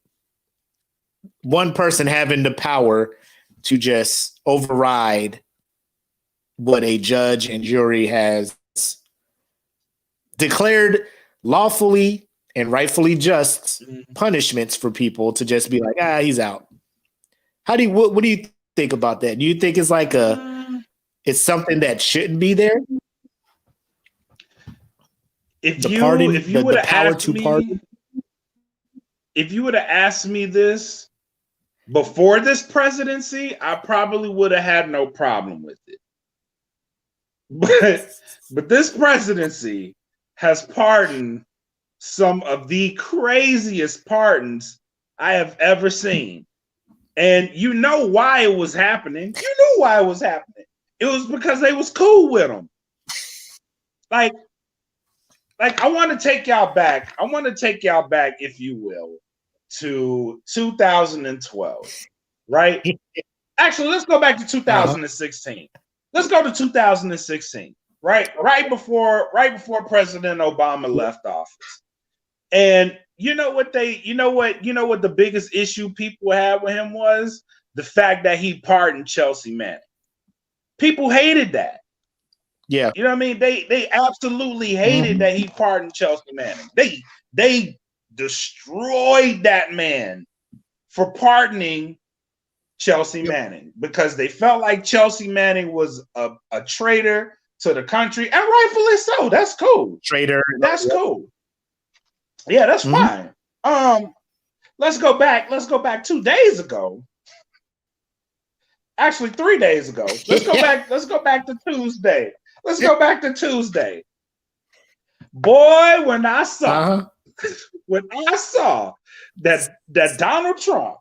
C: one person having the power to just override what a judge and jury has declared lawfully and rightfully just punishments for people to just be like, he's out. What do you think about that? Do you think it's like it's something that shouldn't be there?
A: If you would have asked me this before this presidency, I probably would have had no problem with it. But this presidency has pardoned some of the craziest pardons I have ever seen. And you know why it was happening. You knew why it was happening. It was because they was cool with him. Like I want to take y'all back. If you will, to 2012, right? Actually, let's go back to 2016. Let's go to 2016, right? Right before President Obama left office. And you know what the biggest issue people had with him was? The fact that he pardoned Chelsea Manning. People hated that.
C: Yeah.
A: You know what I mean? They absolutely hated that he pardoned Chelsea Manning. They destroyed that man for pardoning Chelsea Manning because they felt like Chelsea Manning was a traitor to the country, and rightfully so. That's cool.
C: Traitor.
A: That's cool. Yeah, that's fine. Let's go back 2 days ago. Actually, 3 days ago. Let's go back to Tuesday. Let's go back to Tuesday. Boy, when I saw that Donald Trump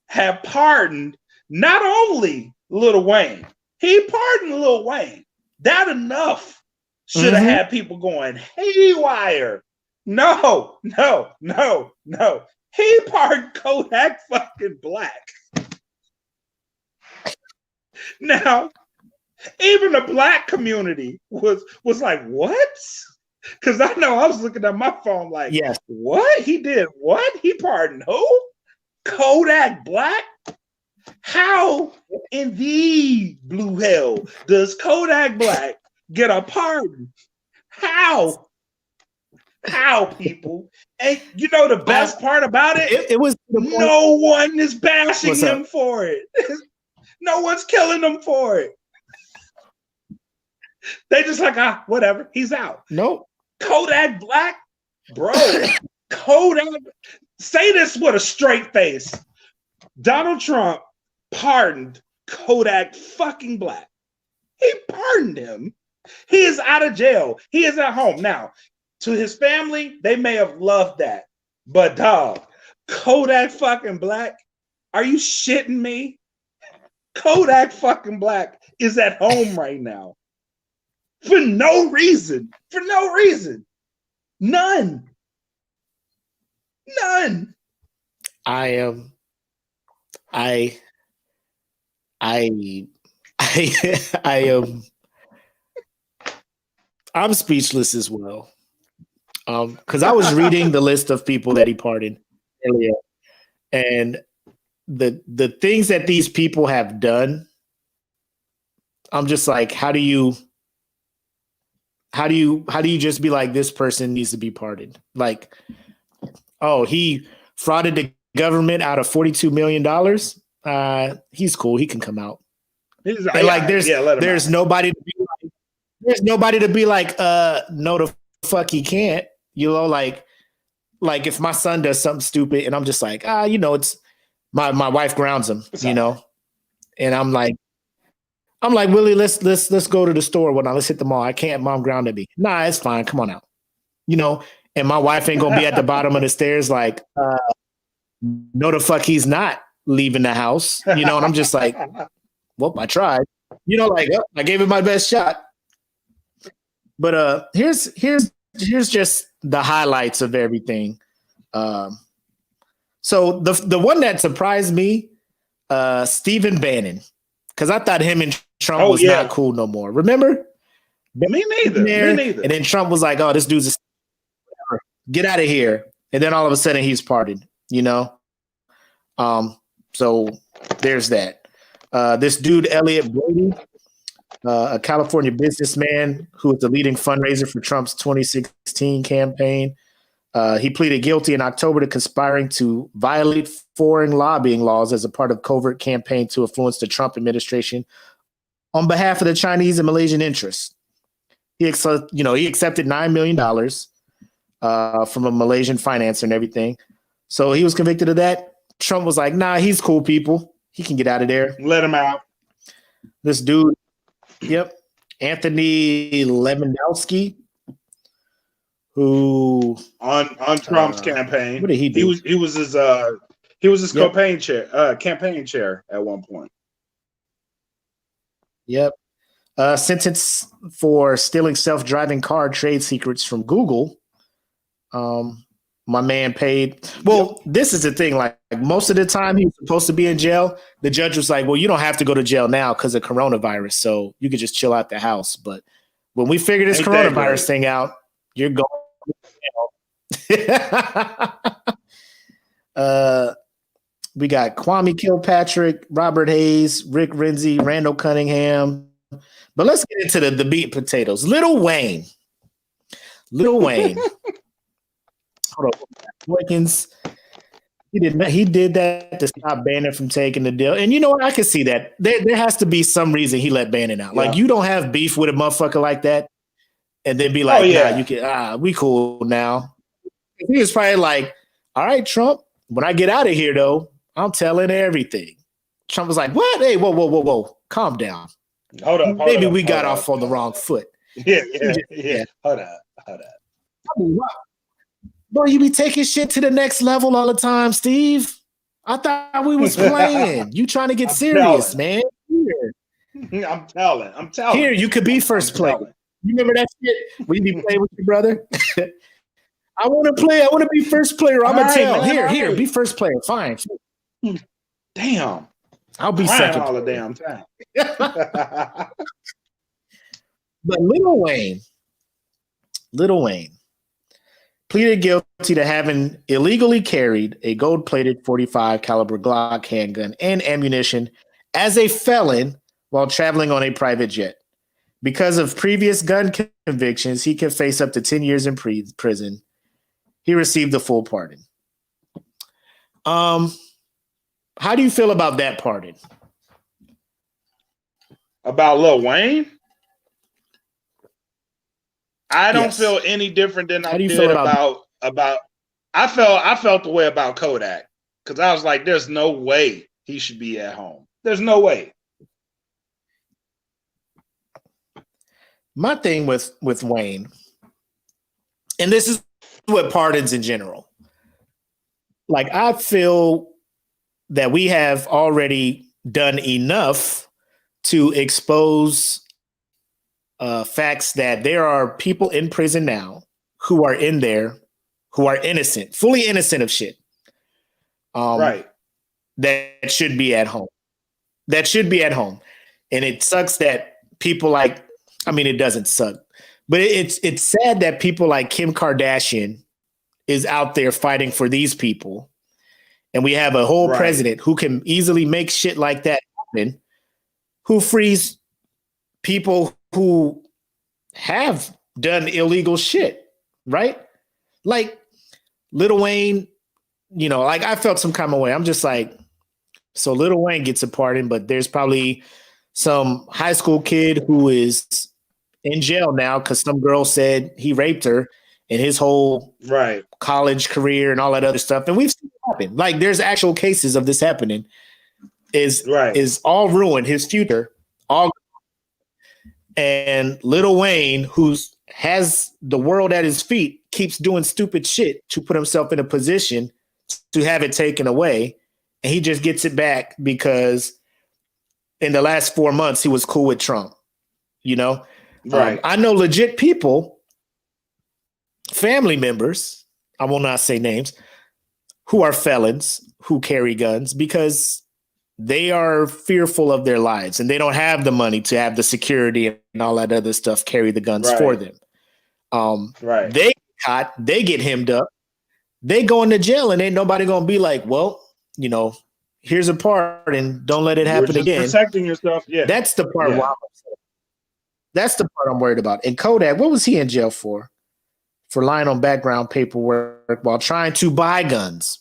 A: had pardoned not only Lil Wayne, he pardoned Lil Wayne. That enough should have had people going haywire. No. He pardoned Kodak fucking Black. Now, even the black community was like, what? Because I know I was looking at my phone like,
C: yes.
A: What? He did what? He pardoned who? Kodak Black? How in the blue hell does Kodak Black get a pardon? How, people? And you know the best part about it?
C: It was
A: no one is bashing him for it. No one's killing him for it. They just like, whatever. He's out.
C: Nope.
A: Kodak Black, bro. Kodak. Say this with a straight face. Donald Trump pardoned Kodak fucking Black. He pardoned him. He is out of jail. He is at home. Now, to his family, they may have loved that. But dog, Kodak fucking Black, are you shitting me? Kodak fucking Black is at home right now. For no reason. For no reason. None.
C: I'm speechless as well. Because I was reading the list of people that he pardoned earlier, and the things that these people have done, I'm just like, how do you just be like, this person needs to be pardoned? Like, oh, he frauded the government out of $42 million. He's cool. He can come out. There's nobody to be like, no, the fuck he can't. You know, like if my son does something stupid and I'm just like, it's my wife grounds him, and I'm like, Willie, let's go to the store. Well, now let's hit the mall. I can't. Mom grounded me. Nah, it's fine. Come on out. And my wife ain't gonna be at the bottom of the stairs like, no, the fuck he's not leaving the house. And I'm just like, well, I tried. I gave it my best shot. But here's just the highlights of everything. So the one that surprised me, Stephen Bannon, because I thought him and Trump was not cool no more. Remember?
A: Me neither.
C: And then Trump was like, "Oh, this dude's get out of here." And then all of a sudden he's pardoned. So there's that. This dude Elliot Brody, a California businessman who was the leading fundraiser for Trump's 2016 campaign. He pleaded guilty in October to conspiring to violate foreign lobbying laws as a part of covert campaign to influence the Trump administration on behalf of the Chinese and Malaysian interests. He accepted $9 million from a Malaysian financer and everything. So he was convicted of that. Trump was like, nah, he's cool, people. He can get out of there.
A: Let him out.
C: This dude, Anthony Lewandowski, who
A: on Trump's campaign.
C: What did he do?
A: He was his campaign chair at one point.
C: Yep. Sentence for stealing self-driving car trade secrets from Google. My man paid. Well, this is the thing. Like most of the time he was supposed to be in jail. The judge was like, well, you don't have to go to jail now because of coronavirus. So you could just chill out the house. But when we figure this coronavirus thing out, you're going to jail. We got Kwame Kilpatrick, Robert Hayes, Rick Renzi, Randall Cunningham. But let's get into the meat and potatoes. Lil Wayne. Hold on. Boykins. He did that to stop Bannon from taking the deal. And you know what? I can see that. There has to be some reason he let Bannon out. Like, you don't have beef with a motherfucker like that and then be like, nah, you can, we cool now. He was probably like, all right, Trump, when I get out of here, though, I'm telling everything. Trump was like, what? Hey, whoa. Calm down.
A: Hold up.
C: Maybe we got off on the wrong foot.
A: Yeah. Hold up.
C: Boy, you be taking shit to the next level all the time, Steve. I thought we was playing. You trying to get serious, man.
A: Here. I'm telling.
C: Here, you could be first player. You remember that shit? We be playing with your brother? I want to play. I want to be first player. I'm going to take Here, be first player. Fine.
A: Damn.
C: I'll be second
A: all the damn time.
C: But Lil Wayne pleaded guilty to having illegally carried a gold-plated .45 caliber Glock handgun and ammunition as a felon while traveling on a private jet. Because of previous gun convictions, he can face up to 10 years in prison. He received a full pardon. How do you feel about that pardon?
A: About Lil Wayne? I don't feel any different than I did about I felt the way about Kodak, because I was like, there's no way he should be at home. There's no way.
C: My thing with Wayne, and this is what pardons in general, like, I feel that we have already done enough to expose facts that there are people in prison now who are in there who are innocent, fully innocent of shit.
A: Right.
C: That should be at home. And it sucks that people like, I mean, it doesn't suck, but it's sad that people like Kim Kardashian is out there fighting for these people. And we have a whole president who can easily make shit like that happen, who frees people who have done illegal shit, right? Like Lil Wayne, you know, like I felt some kind of way. I'm just like, so Lil Wayne gets a pardon, but there's probably some high school kid who is in jail now because some girl said he raped her in his whole college career and all that other stuff. And we've seen it happen. Like, there's actual cases of this happening. Is all ruined, his future, all. And Lil Wayne, who has the world at his feet, keeps doing stupid shit to put himself in a position to have it taken away. And he just gets it back because in the last 4 months, he was cool with Trump, you know? I know legit people, family members, I will not say names, who are felons, who carry guns because they are fearful of their lives and they don't have the money to have the security and all that other stuff carry the guns for them. They get caught, they get hemmed up, they go into jail, and ain't nobody gonna be like, well, you know, here's a pardon, don't let it happen again.
A: Protecting yourself,
C: That's the part. That's the part I'm worried about. And Kodak, what was he in jail for? For lying on background paperwork while trying to buy guns.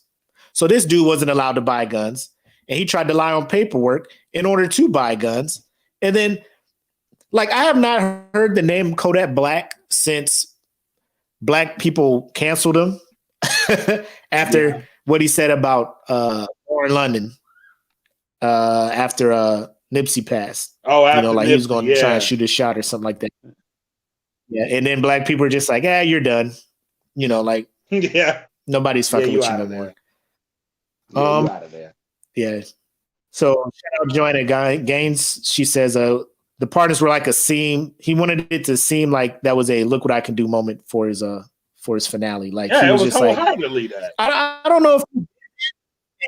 C: So this dude wasn't allowed to buy guns, and he tried to lie on paperwork in order to buy guns. And then, like, I have not heard the name Kodak Black since black people canceled him after what he said about Warren London after Nipsey passed. You know, like Nipsey, he was going to try and shoot a shot or something like that. Yeah, and then black people are just like, you're done. You know, like, nobody's fucking with you no more.
A: You out of there.
C: Yeah. So shout out Joanna Gaines. She says the partners were like a seam. He wanted it to seem like that was a look what I can do moment for his finale. Like, he was just like,
A: that.
C: I don't know if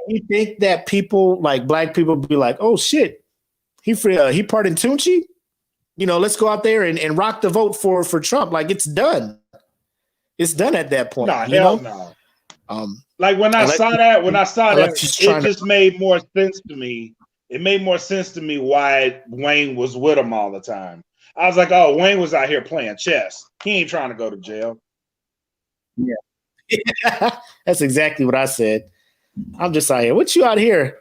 C: you think that people like black people be like, oh shit, he pardoned Tunchi. You know, let's go out there and rock the vote for Trump. Like, it's done. It's done at that point.
A: No. Like when I saw that, it just made more sense to me. It made more sense to me why Wayne was with him all the time. I was like, oh, Wayne was out here playing chess. He ain't trying to go to jail.
C: Yeah. That's exactly what I said. I'm just out here. What you out here?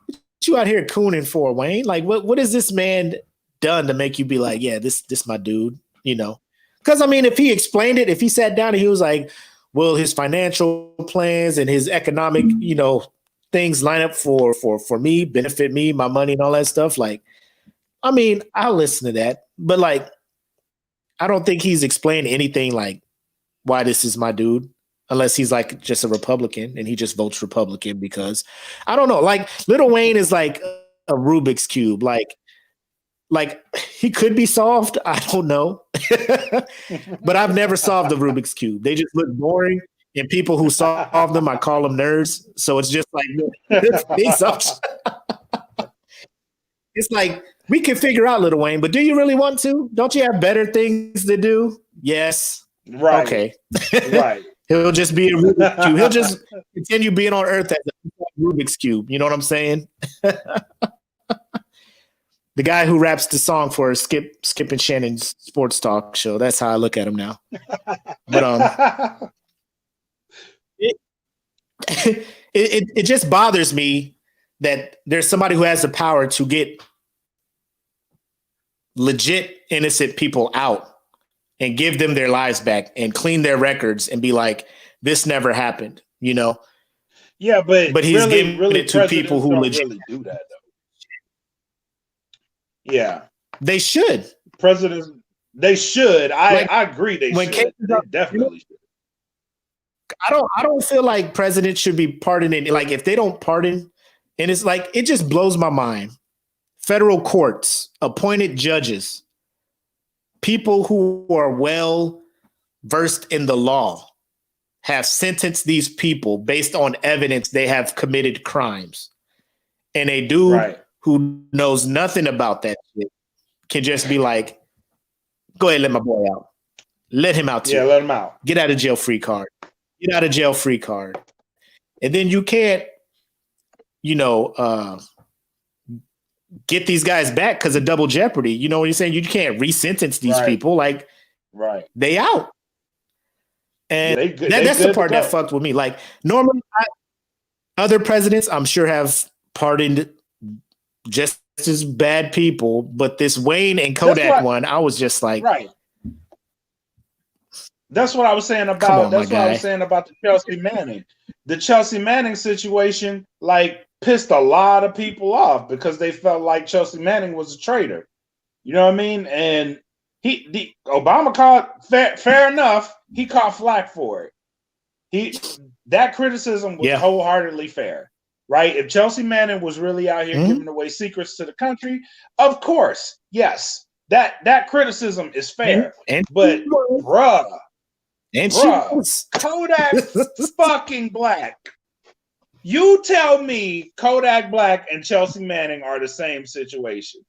C: What you out here cooning for, Wayne? Like, what has this man done to make you be like, yeah, this my dude? You know? Because I mean, if he explained it, if he sat down and he was like, well, his financial plans and his economic, things line up for me, benefit me, my money and all that stuff. Like, I mean, I'll listen to that, but like, I don't think he's explained anything like why this is my dude, unless he's like just a Republican and he just votes Republican because I don't know. Like Lil Wayne is like a Rubik's Cube. Like he could be solved. I don't know, but I've never solved the Rubik's Cube. They just look boring. And people who solve them, I call them nerds. So it's just like, it's like, we can figure out Lil Wayne, but do you really want to? Don't you have better things to do? Yes.
A: Right.
C: Okay.
A: Right.
C: He'll just be a Rubik's Cube. He'll just continue being on Earth as a Rubik's Cube. You know what I'm saying? The guy who raps the song for Skip and Shannon's sports talk show. That's how I look at him now. But it just bothers me that there's somebody who has the power to get legit innocent people out and give them their lives back and clean their records and be like, this never happened,
A: Yeah, but
C: he's giving it to people who legit
A: really do that though. Yeah,
C: they should.
A: Presidents, they should. I agree. They should. They definitely should.
C: I don't feel like presidents should be pardoning. Like if they don't pardon, and it's like it just blows my mind. Federal courts, appointed judges, people who are well versed in the law have sentenced these people based on evidence they have committed crimes. And a dude who knows nothing about that shit can just be like, go ahead, let my boy out. Let him out too.
A: Yeah, let him out.
C: Get out of jail free card. Get out of jail free card. And then you can't, get these guys back because of double jeopardy. You know what you're saying? You can't resentence these people. Like, they out. And that's the part that fucked with me. Like, normally, other presidents, I'm sure, have pardoned just as bad people, but this Wayne and Kodak one, I was just like,
A: That's what I was saying about. That's what I was saying about the Chelsea Manning. The Chelsea Manning situation, like, pissed a lot of people off because they felt like Chelsea Manning was a traitor. You know what I mean? And Obama caught fair enough. He caught flack for it. That criticism was wholeheartedly fair, right? If Chelsea Manning was really out here giving away secrets to the country, of course, yes, that criticism is fair. But bruh, Kodak's fucking black. You tell me Kodak Black and Chelsea Manning are the same situation.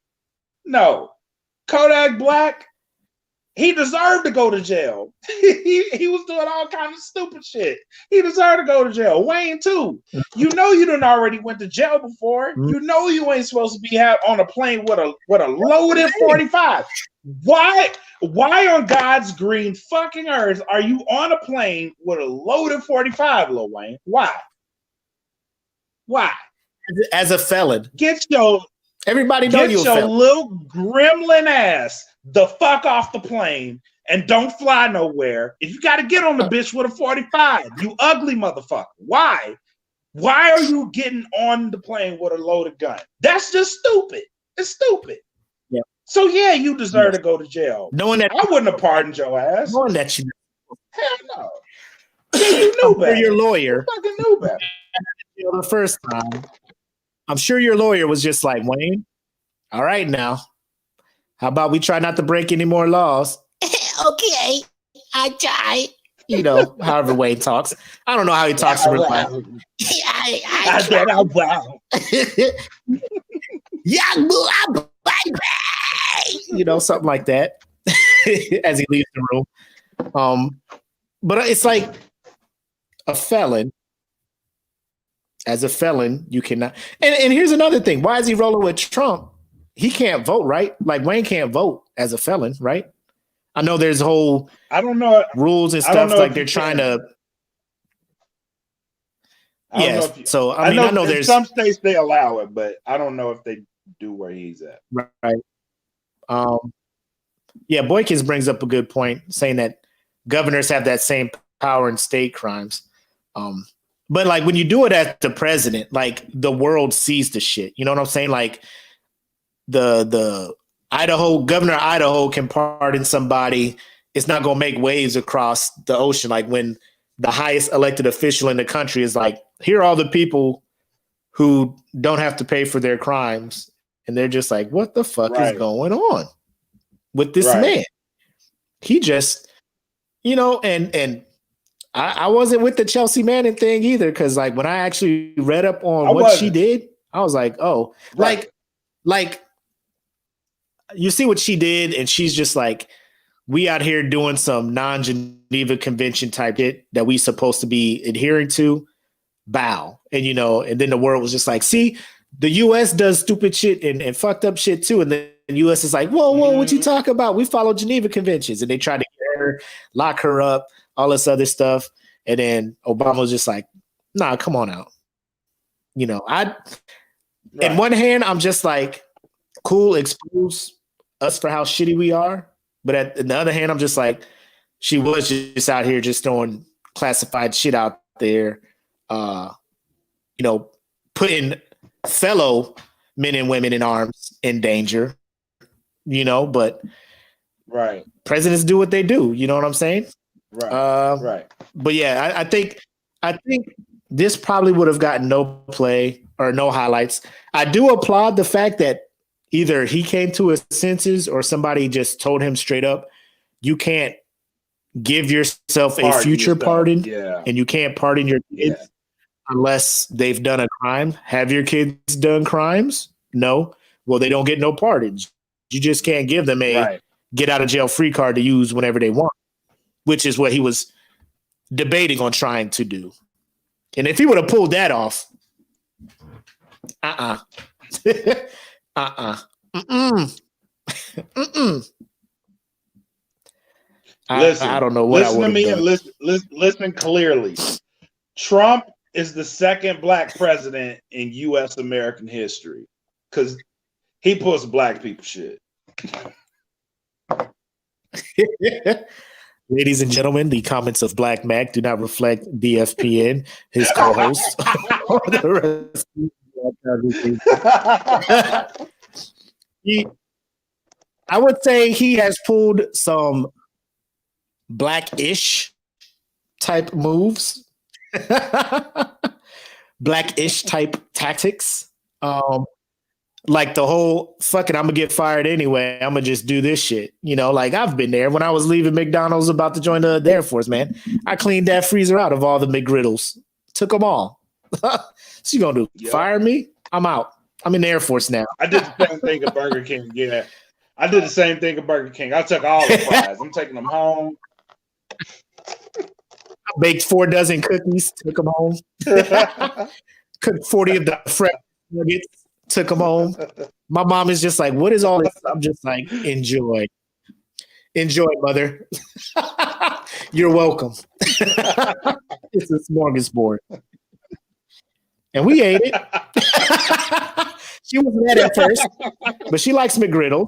A: No. Kodak Black, he deserved to go to jail. he was doing all kinds of stupid shit. He deserved to go to jail. Wayne, too. You know you done already went to jail before. You know you ain't supposed to be on a plane with a loaded 45. Why on God's green fucking earth are you on a plane with a loaded 45, Lil Wayne? Why?
C: As a felon.
A: Everybody know you your little gremlin ass the fuck off the plane and don't fly nowhere. If you got to get on the bitch with a 45, you ugly motherfucker. Why? Why are you getting on the plane with a loaded gun? That's just stupid. It's stupid. Yeah. So yeah, you deserve to go to jail.
C: Knowing that
A: I wouldn't have pardoned your ass.
C: Knowing that you
A: hell no. You knew better.
C: Your lawyer.
A: You fucking knew better.
C: The first time, I'm sure your lawyer was just like, Wayne, all right now, how about we try not to break any more laws? Okay, I try. However Wayne talks. I don't know how he talks to her. I said, oh, wow. Something like that as he leaves the room. But it's like a felon. As a felon, you cannot. And here's another thing. Why is he rolling with Trump? He can't vote, right? Like Wayne can't vote as a felon, right? I know there's whole
A: I don't know
C: rules and stuff like they're trying to.
A: I don't know
C: Yes.
A: if you,
C: So I mean, I know
A: in
C: there's
A: some states they allow it, but I don't know if they do where he's at.
C: right. Yeah, Boykins brings up a good point, saying that governors have that same power in state crimes. But like when you do it as the president, like the world sees the shit. You know what I'm saying? Like the governor of Idaho can pardon somebody. It's not gonna make waves across the ocean. Like when the highest elected official in the country is like, here are all the people who don't have to pay for their crimes. And they're just like, what the fuck is going on with this man? He just, and I wasn't with the Chelsea Manning thing either. Cause like when I actually read up on what she did, I was like, oh, like you see what she did. And she's just like, we out here doing some non-Geneva Convention type shit that we supposed to be adhering to, bow. And, and then the world was just like, see, the U.S. does stupid shit and fucked up shit too. And then the U.S. is like, whoa, what you talk about? We follow Geneva Conventions. And they tried to get her, lock her up, all this other stuff. And then Obama was just like, nah, come on out. In one hand, I'm just like, cool, expose us for how shitty we are. But on the other hand, I'm just like, she was just out here just throwing classified shit out there, putting fellow men and women in arms in danger, but presidents do what they do. You know what I'm saying?
A: Right.
C: But yeah, I think this probably would have gotten no play or no highlights. I do applaud the fact that either he came to his senses or somebody just told him straight up, you can't give yourself a future pardon and you can't pardon your kids unless they've done a crime. Have your kids done crimes? No. Well, they don't get no pardons. You just can't give them a get out of jail free card to use whenever they want, which is what he was debating on trying to do. And if he would have pulled that off,
A: Listen,
C: I don't know what
A: listen
C: I
A: to me
C: done.
A: and listen clearly. Trump is the second black president in U.S. American history because he puts black people shit.
C: Ladies and gentlemen, the comments of Black Mac do not reflect DFPN, his co-host, or the rest of I would say he has pulled some black-ish type moves, black-ish type tactics. Like the whole fucking I'm gonna get fired anyway. I'm gonna just do this shit. Like I've been there when I was leaving McDonald's about to join the Air Force, man. I cleaned that freezer out of all the McGriddles. Took them all. So you gonna do? Yep. Fire me? I'm out. I'm in the Air Force now.
A: I did the same thing at Burger King. Yeah. I did the same thing at Burger King. I took all the fries. I'm taking them home.
C: I baked 4 dozen cookies, took them home. Cooked 40 of the fresh nuggets. Took them home. My mom is just like, what is all this? I'm just like, enjoy. Enjoy, mother. You're welcome. It's a smorgasbord. And we ate it. She was mad at first, but she likes McGriddle.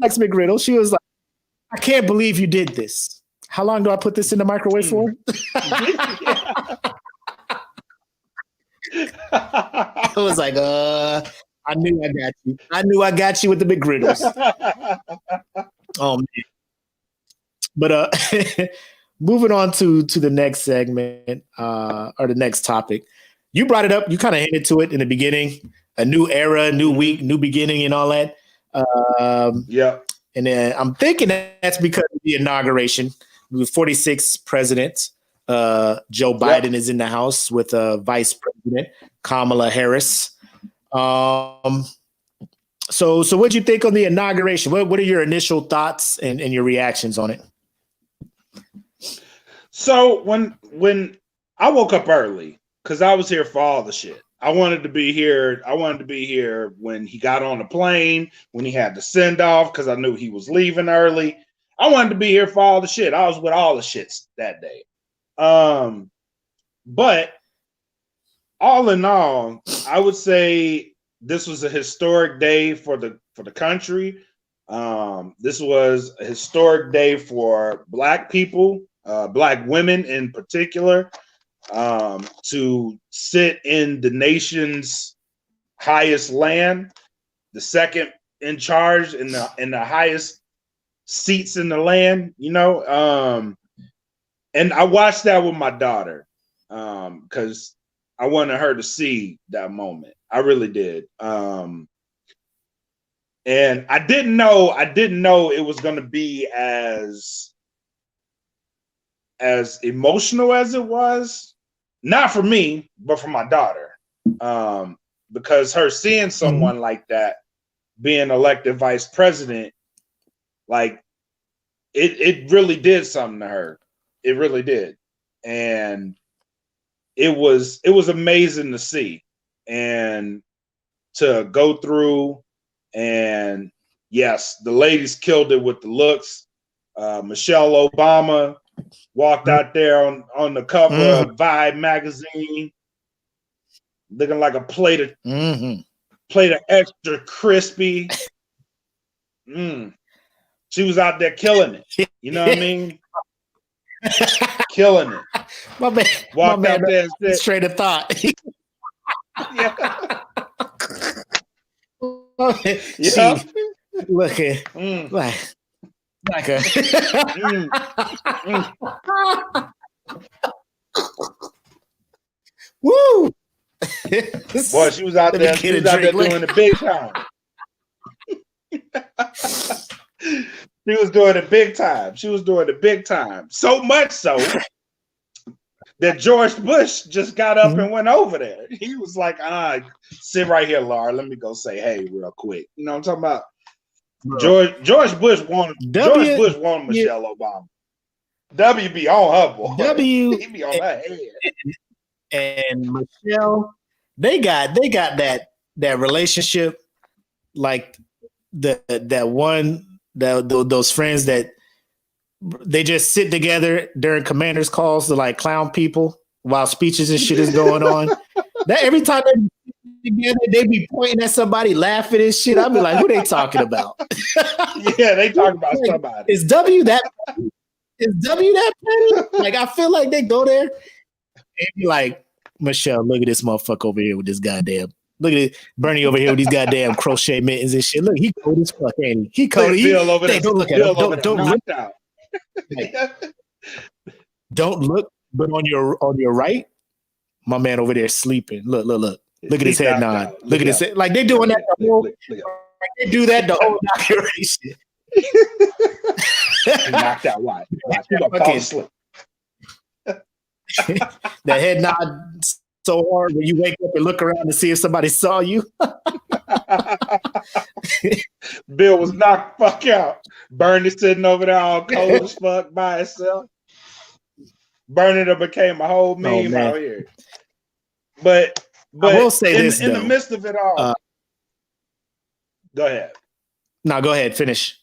C: Likes McGriddle. She was like, I can't believe you did this. How long do I put this in the microwave for? I was like, I knew I got you. I knew I got you with the McGriddles. Oh man. But moving on to the next segment or the next topic. You brought it up. You kind of hinted to it in the beginning. A new era, new week, new beginning, and all that.
A: Yeah.
C: And then I'm thinking that's because of the inauguration. The 46th president, Joe Biden, is in the house with Vice President Kamala Harris. So what'd you think on the inauguration? What are your initial thoughts and your reactions on it?
A: So when I woke up early, because I was here for all the shit. I wanted to be here. I wanted to be here when he got on the plane, when he had to send off, because I knew he was leaving early. I wanted to be here for all the shit. I was with all the shits that day. But all in all, I would say this was a historic day for the country. This was a historic day for Black people, Black women in particular, to sit in the nation's highest land, the second in charge in the highest seats in the land, you know. And I watched that with my daughter because I wanted her to see that moment. I really did. And I didn't know it was going to be as emotional as it was. Not for me, but for my daughter. Because her seeing someone like that being elected vice president, like it really did something to her. It really did. And it was amazing to see and to go through. And yes, the ladies killed it with the looks. Michelle Obama walked out there on the cover of Vibe magazine, looking like a plate of extra crispy. She was out there killing it. You know what I mean? Killing it.
C: My man,
A: walked out there and said,
C: straight of thought.
A: Yeah.
C: Yeah. Look at like a woo.
A: Boy, she was out there. She was out there doing the big time. She was doing the big time. She was doing the big time. So much so that George Bush just got up and went over there. He was like, sit right here, Laura. Let me go say hey real quick. You know what I'm talking about? George Bush wanted Michelle Obama. W be on her, boy.
C: W
A: he be on her head.
C: And Michelle, they got that relationship, like those friends that they just sit together during commanders calls to like clown people while speeches and shit is going on. That every time they together, they be pointing at somebody, laughing and shit. I'll be like, who they talking about?
A: Yeah, they talking about somebody.
C: Is W that petty? Like, I feel like they go there and be like, Michelle, look at this motherfucker over here with this goddamn. Look at it, Bernie over here with these goddamn crochet mittens and shit. Look, he cold as fuck, ain't he? He cold.
A: Bill over there.
C: Don't look at him. Don't look
A: out.
C: Like, don't look, but on your right, my man over there sleeping. Look. Look at his head nod. Look at his head. Like they doing that the whole. They do that the whole inauguration.
A: He knocked out. Watch. He gonna fall asleep.
C: The head nod so hard when you wake up and look around to see if somebody saw you.
A: Bill was knocked the fuck out. Bernie sitting over there all cold as fuck by himself. Bernie done became a whole meme out here. But
C: I will say this
A: in the midst of it all. Go ahead.
C: No, go ahead. Finish.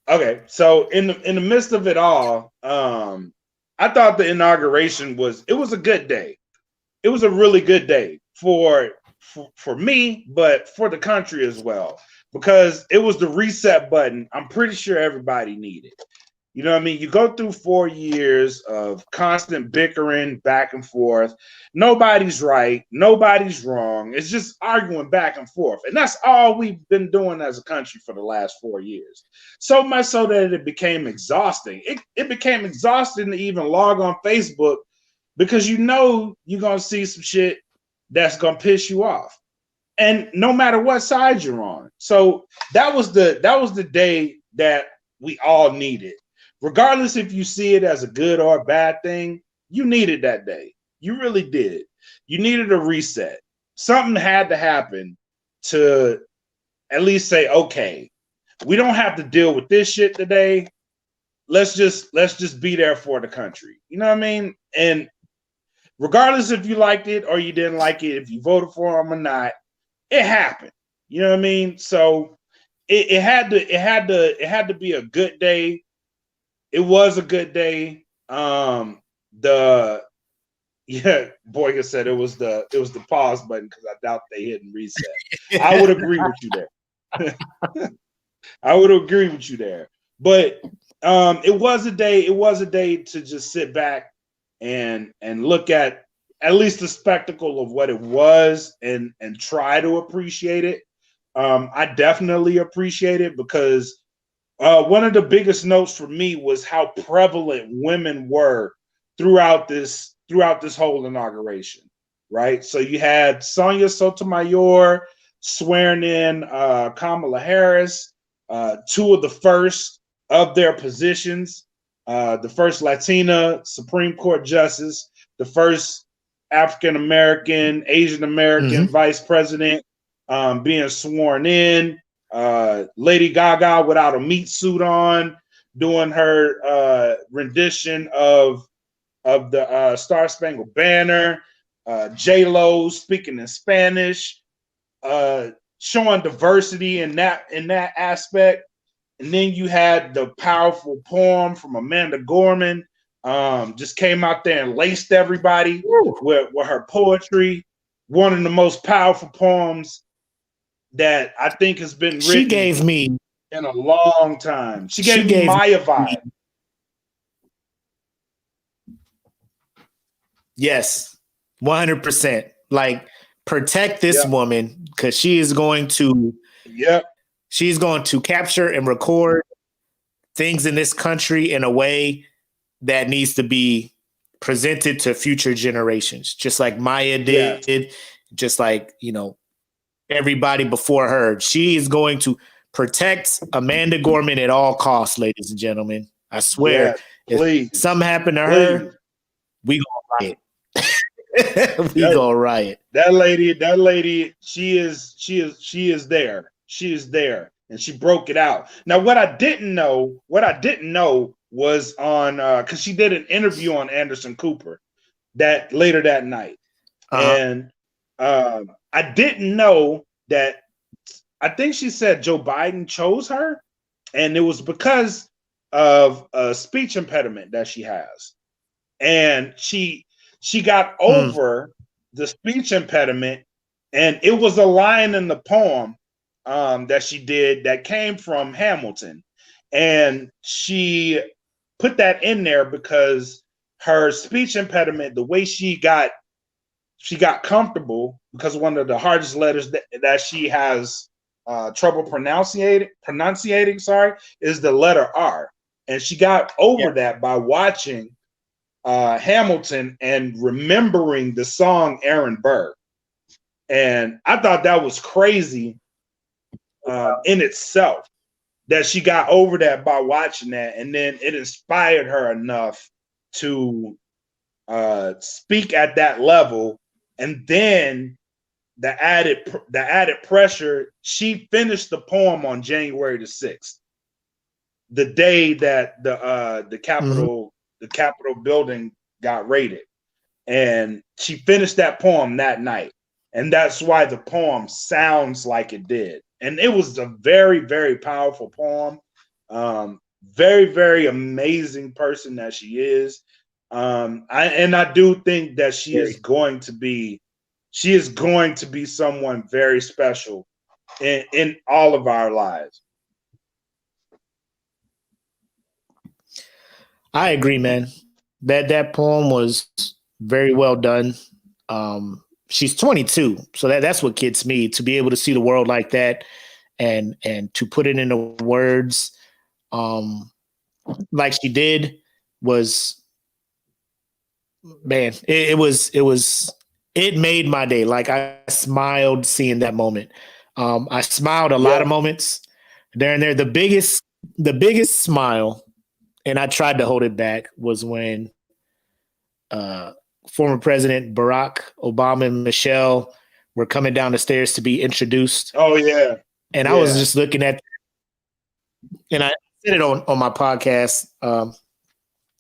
A: Okay, so in the midst of it all, I thought the inauguration was a good day. It was a really good day for me, but for the country as well, because it was the reset button I'm pretty sure everybody needed. You know what I mean? You go through 4 years of constant bickering back and forth. Nobody's right. Nobody's wrong. It's just arguing back and forth. And that's all we've been doing as a country for the last 4 years. So much so that it became exhausting. It became exhausting to even log on Facebook because you know you're going to see some shit that's going to piss you off. And no matter what side you're on. So that was the day that we all needed. Regardless if you see it as a good or a bad thing, you needed that day. You really did. You needed a reset. Something had to happen to at least say, okay, we don't have to deal with this shit today. Let's just be there for the country. You know what I mean? And regardless if you liked it or you didn't like it, if you voted for him or not, it happened. You know what I mean? So it had to be a good day. It was a good day. Boyga said it was the pause button because I doubt they hit and reset. I would agree with you there. I would agree with you there. But it was a day. It was a day to just sit back and look at least the spectacle of what it was and try to appreciate it. I definitely appreciate it because one of the biggest notes for me was how prevalent women were throughout this whole inauguration, right? So you had Sonia Sotomayor swearing in Kamala Harris, two of the first of their positions, the first Latina Supreme Court justice, the first African American, Asian American vice president being sworn in. Lady Gaga without a meat suit on, doing her rendition of the Star Spangled Banner. J-Lo speaking in Spanish, showing diversity in that aspect. And then you had the powerful poem from Amanda Gorman. Just came out there and laced everybody with her poetry. One of the most powerful poems that I think has been written.
C: She gave me
A: in a long time. She gave me Maya vibe.
C: Yes, 100%. Like, protect this woman because she is going to. She's going to capture and record things in this country in a way that needs to be presented to future generations, just like Maya did, just like, everybody before her. She is going to protect Amanda Gorman at all costs, ladies and gentlemen. I swear, if something happened to her, we gonna riot. We gonna riot.
A: That lady, she is there. She is there, and she broke it out. Now, what I didn't know was on because she did an interview on Anderson Cooper that later that night, and I didn't know that. I think she said Joe Biden chose her, and it was because of a speech impediment that she has, and she got over the speech impediment, and it was a line in the poem that she did that came from Hamilton, and she put that in there because her speech impediment, the way she got comfortable, because one of the hardest letters that she has trouble pronunciating, is the letter R, and she got over that by watching Hamilton and remembering the song Aaron Burr, and I thought that was crazy in itself that she got over that by watching that, and then it inspired her enough to speak at that level. And then the added pressure, she finished the poem on January the 6th, the day that the Capitol building got raided, and she finished that poem that night, and that's why the poem sounds like it did. And it was a very, very powerful poem. Very, very amazing person that she is. I do think that she is going to be someone very special in all of our lives.
C: I agree, man. That poem was very well done. She's 22, so that's what gets me, to be able to see the world like that and to put it into words like she did was, man, it made my day. Like, I smiled seeing that moment. I smiled a lot of moments there and there. The biggest smile, and I tried to hold it back, was when former President Barack Obama and Michelle were coming down the stairs to be introduced.
A: Oh, yeah.
C: And I was just looking at, and I said it on my podcast.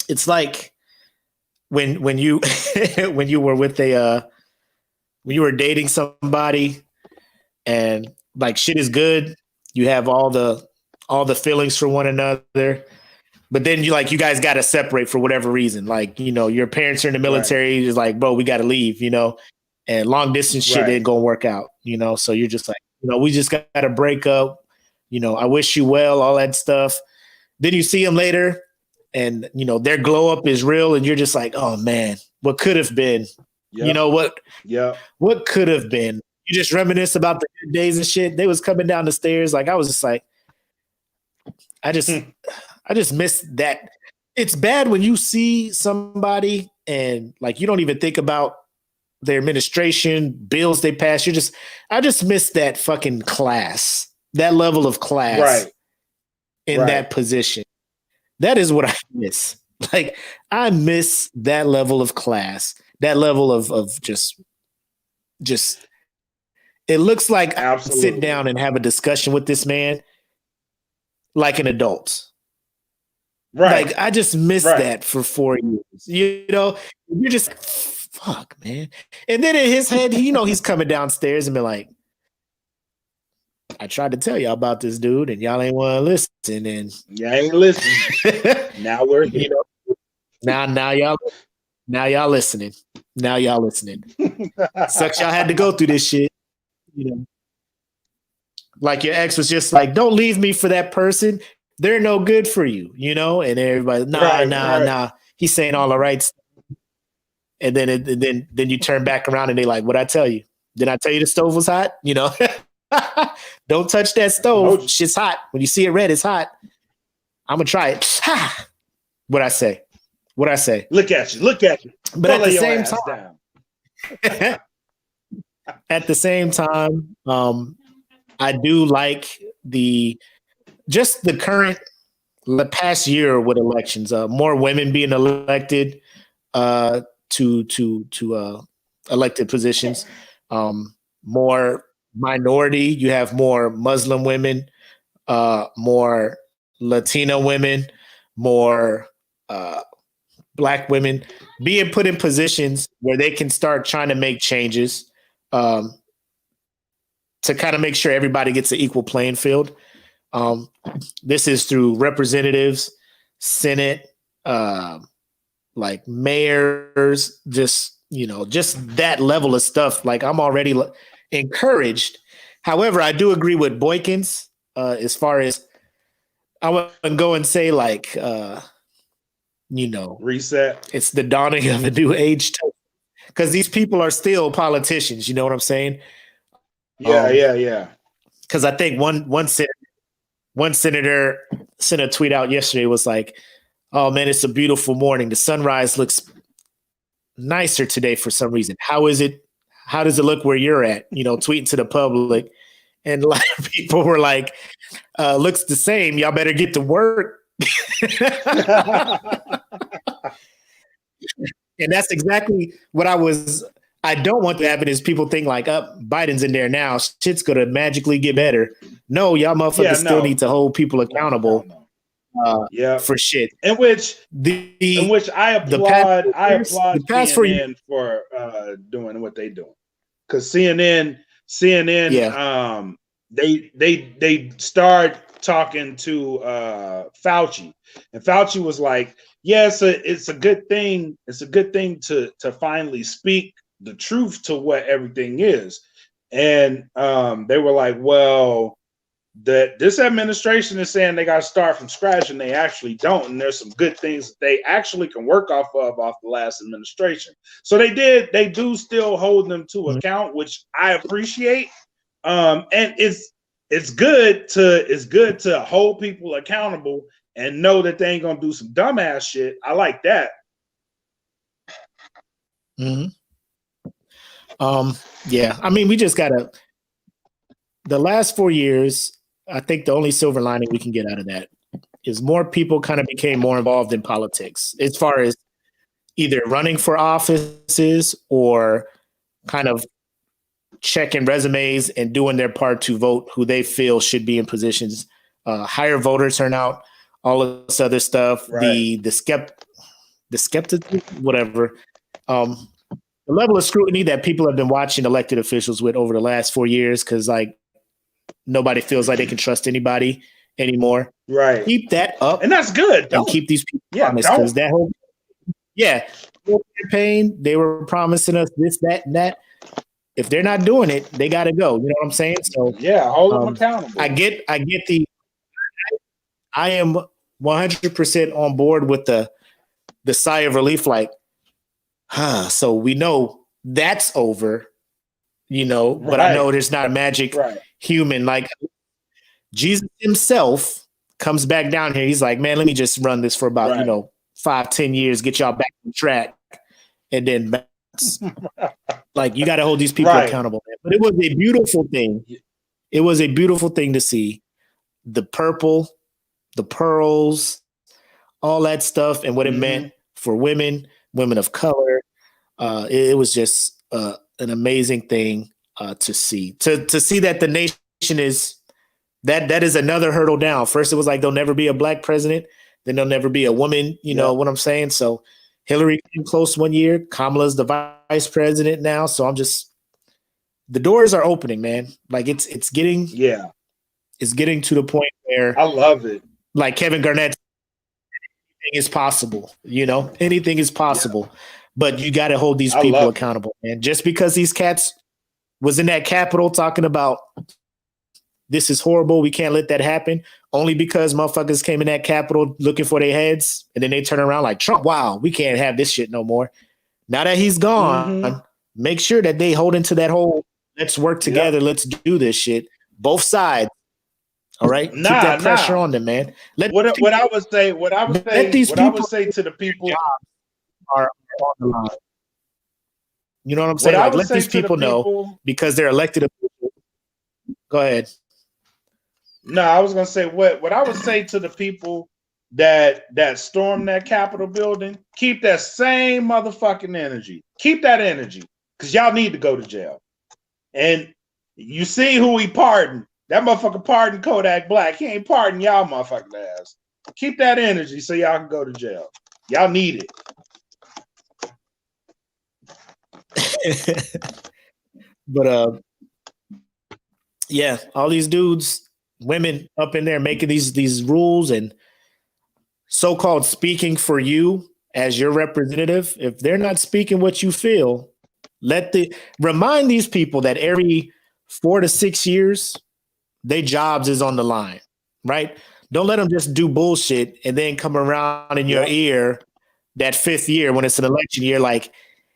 C: It's like when you when you were with when you were dating somebody and like shit is good, You have all the feelings for one another. But then you guys got to separate for whatever reason. Like, your parents are in the military. It's like, bro, we got to leave, and long distance shit ain't going to work out, So you're just like, we just got to break up. I wish you well, all that stuff. Then you see them later and, their glow up is real. And you're just like, oh man, what could have been, what could have been. You just reminisce about the good days and shit. They was coming down the stairs. Like, I was just like, I just miss that. It's bad when you see somebody and like you don't even think about their administration, bills they pass. I just miss that fucking class, that level of class in that position. That is what I miss. Like, I miss that level of class, that level of just it looks like I sit down and have a discussion with this man like an adult. Right. Like, I just missed that for 4 years. You're just like, fuck, man. And then in his head, he's coming downstairs and be like, I tried to tell y'all about this dude and y'all ain't want to listen. And
A: y'all ain't listening. Now we're here.
C: Now y'all listening. Now y'all listening. Sucks y'all had to go through this shit. Like your ex was just like, don't leave me for that person. They're no good for you, and everybody, nah. He's saying all the right stuff. And then you turn back around and they like, what'd I tell you? Did I tell you the stove was hot? Don't touch that stove. Shit's hot. When you see it red, it's hot. I'm gonna try it. What'd I say?
A: Look at you.
C: But at the same time, I do like the past year with elections, more women being elected to elected positions, more minority. You have more Muslim women, more Latino women, more Black women being put in positions where they can start trying to make changes to kind of make sure everybody gets an equal playing field. This is through representatives, Senate, like mayors, just that level of stuff. Like, I'm already encouraged. However, I do agree with Boykins as far as I want to go and say, like,
A: reset.
C: It's the dawning of a new age because these people are still politicians. You know what I'm saying?
A: Yeah.
C: Because I think one senator sent a tweet out yesterday, was like, oh man, it's a beautiful morning. The sunrise looks nicer today for some reason. How is it? How does it look where you're at? Tweeting to the public. And a lot of people were like, looks the same. Y'all better get to work. And that's exactly what I don't want to happen is people think like, Biden's in there now. Shit's going to magically get better. No, y'all motherfuckers still need to hold people accountable for shit.
A: In which I applaud CNN for doing what they doing. Because CNN, they start talking to Fauci, and Fauci was like, "Yes, it's a good thing. It's a good thing to finally speak the truth to what everything is." And they were like, "Well, that this administration is saying they got to start from scratch, and they actually don't. And there's some good things that they actually can work off the last administration." So they do still hold them to account, which I appreciate. And it's good to hold people accountable and know that they ain't gonna do some dumbass shit. I like that.
C: Mm-hmm. Yeah, I mean, we just gotta. The last 4 years, I think the only silver lining we can get out of that is more people kind of became more involved in politics, as far as either running for offices or kind of checking resumes and doing their part to vote who they feel should be in positions, higher voter turnout, all of this other stuff, right. the skepticism, whatever. The level of scrutiny that people have been watching elected officials with over the last 4 years, because like Nobody feels like they can trust anybody anymore.
A: Right.
C: Keep that up,
A: and that's good.
C: and keep these people
A: Yeah,
C: honest, because that whole campaign, they were promising us this, that, and that. If they're not doing it, they got to go. You know what I'm saying? So
A: hold them accountable.
C: I am 100% on board with the sigh of relief. Like, so we know that's over, but I know there's not a magic human. Like Jesus himself comes back down here. He's like, man, let me just run this for about, 5-10 years, get y'all back on track. And then like, you got to hold these people accountable, man. But it was a beautiful thing. It was a beautiful thing to see the purple, the pearls, all that stuff, and what it meant for women of color. It was just an amazing thing to see. To see that the nation is that is another hurdle down. First, it was like there'll never be a black president. Then there'll never be a woman. You know what I'm saying? So Hillary came close one year. Kamala's the vice president now. So the doors are opening, man. Like it's getting to the point where
A: I love it.
C: Like Kevin Garnett, anything is possible. Anything is possible. But you got to hold these people accountable, man. Just because these cats was in that Capitol talking about this is horrible, we can't let that happen, only because motherfuckers came in that Capitol looking for their heads, and then they turn around like, Trump, wow, we can't have this shit no more. Now that he's gone, make sure that they hold into that whole let's work together, let's do this shit. Both sides. All right? Keep that pressure on them, man.
A: What I would say to the people
C: are on the line. You know what I'm saying? Like, let these people know because they're elected officials. Go ahead.
A: No, I was gonna say what I would say to the people that stormed that Capitol building, keep that same motherfucking energy. Keep that energy. Because y'all need to go to jail. And you see who he pardoned. That motherfucker pardoned Kodak Black. He ain't pardoned y'all motherfucking ass. Keep that energy so y'all can go to jail. Y'all need
C: it. But all these dudes, women up in there making these rules and so-called speaking for you as your representative. If they're not speaking what you feel, remind these people that every 4 to 6 years, their jobs is on the line, right? Don't let them just do bullshit and then come around in your ear that 5th year when it's an election year, like,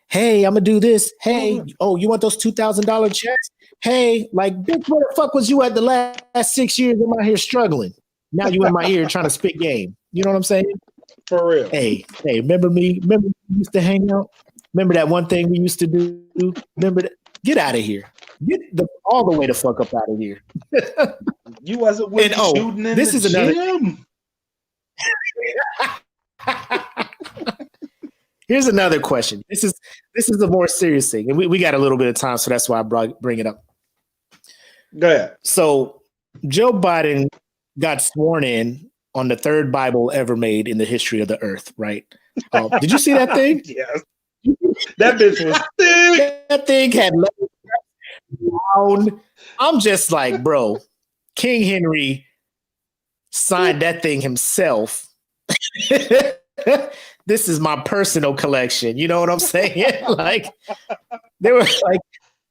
C: hey, I'm gonna do this. Hey, oh, you want those $2,000 checks? Hey, like, bitch, where the fuck was you at the last 6 years? I'm out here struggling. Now you in my ear trying to spit game. You know what I'm saying?
A: For real.
C: Hey, remember me? Remember we used to hang out? Remember that one thing we used to do? Remember that? Get out of here. Get all the way the fuck up out of here.
A: You wasn't with shooting in
C: this
A: the
C: is
A: gym.
C: Here's another question. This is a more serious thing, and we got a little bit of time, so that's why I bring it up.
A: Go ahead.
C: So Joe Biden got sworn in on the 3rd Bible ever made in the history of the earth, right? Did you see that thing?
A: Yes. That bitch was thick.
C: That thing had down. I'm just like, bro, King Henry signed that thing himself. This is my personal collection. You know what I'm saying? Like, they were like,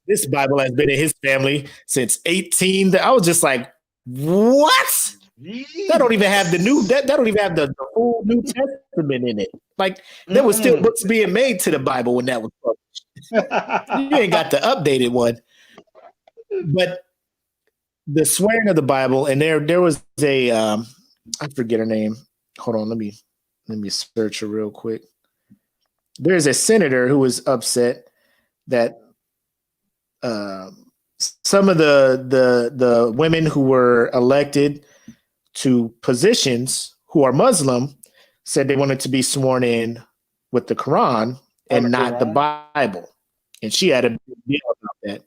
C: this Bible has been in his family since 18. I was just like, what? That don't even have that don't even have the whole New Testament in it. Like, there was still books being made to the Bible when that was published. You ain't got the updated one. But the swearing of the Bible, and there was a I forget her name. Hold on, let me search her real quick. There's a senator who was upset that some of the women who were elected to positions who are Muslim said they wanted to be sworn in with the Quran and not the Bible. And she had a big deal about that.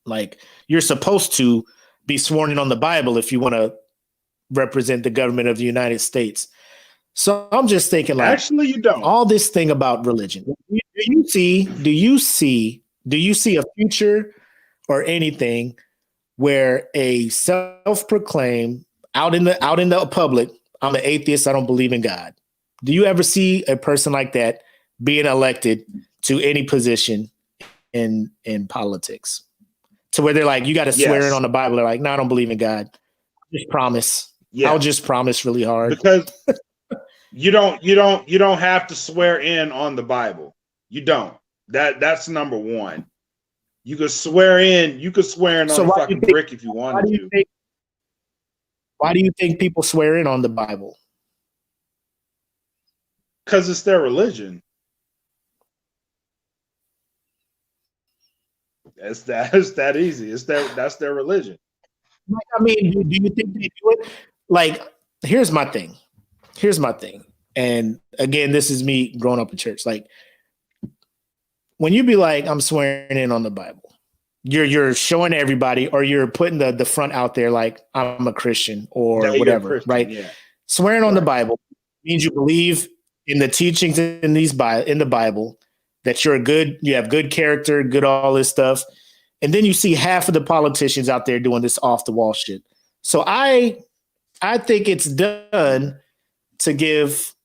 C: Like, you're supposed to be sworn in on the Bible if you want to represent the government of the United States. So I'm just thinking, like,
A: actually, you don't.
C: All this thing about religion. Do you see a future or anything where a self-proclaimed out in the public, I'm an atheist, I don't believe in God. Do you ever see a person like that being elected to any position in politics? To where they're like, you got to swear in on the Bible. They're like, no, I don't believe in God. Just promise. Yeah. I'll just promise really hard.
A: Because you don't have to swear in on the Bible. You don't. That's number one. You could swear in. You could swear in on a fucking brick if you wanted to.
C: Why do you think people swear in on the Bible?
A: Because it's their religion. It's that easy. That's their religion.
C: I mean, do you think they do it? Like, here's my thing. And again, this is me growing up in church. Like, when you be like, I'm swearing in on the Bible, you're showing everybody, or you're putting the front out there like I'm a Christian or whatever, Christian, right? Yeah. Swearing on the Bible means you believe in the teachings in the Bible, that you have good character, good all this stuff. And then you see half of the politicians out there doing this off the wall shit. So I think it's done to give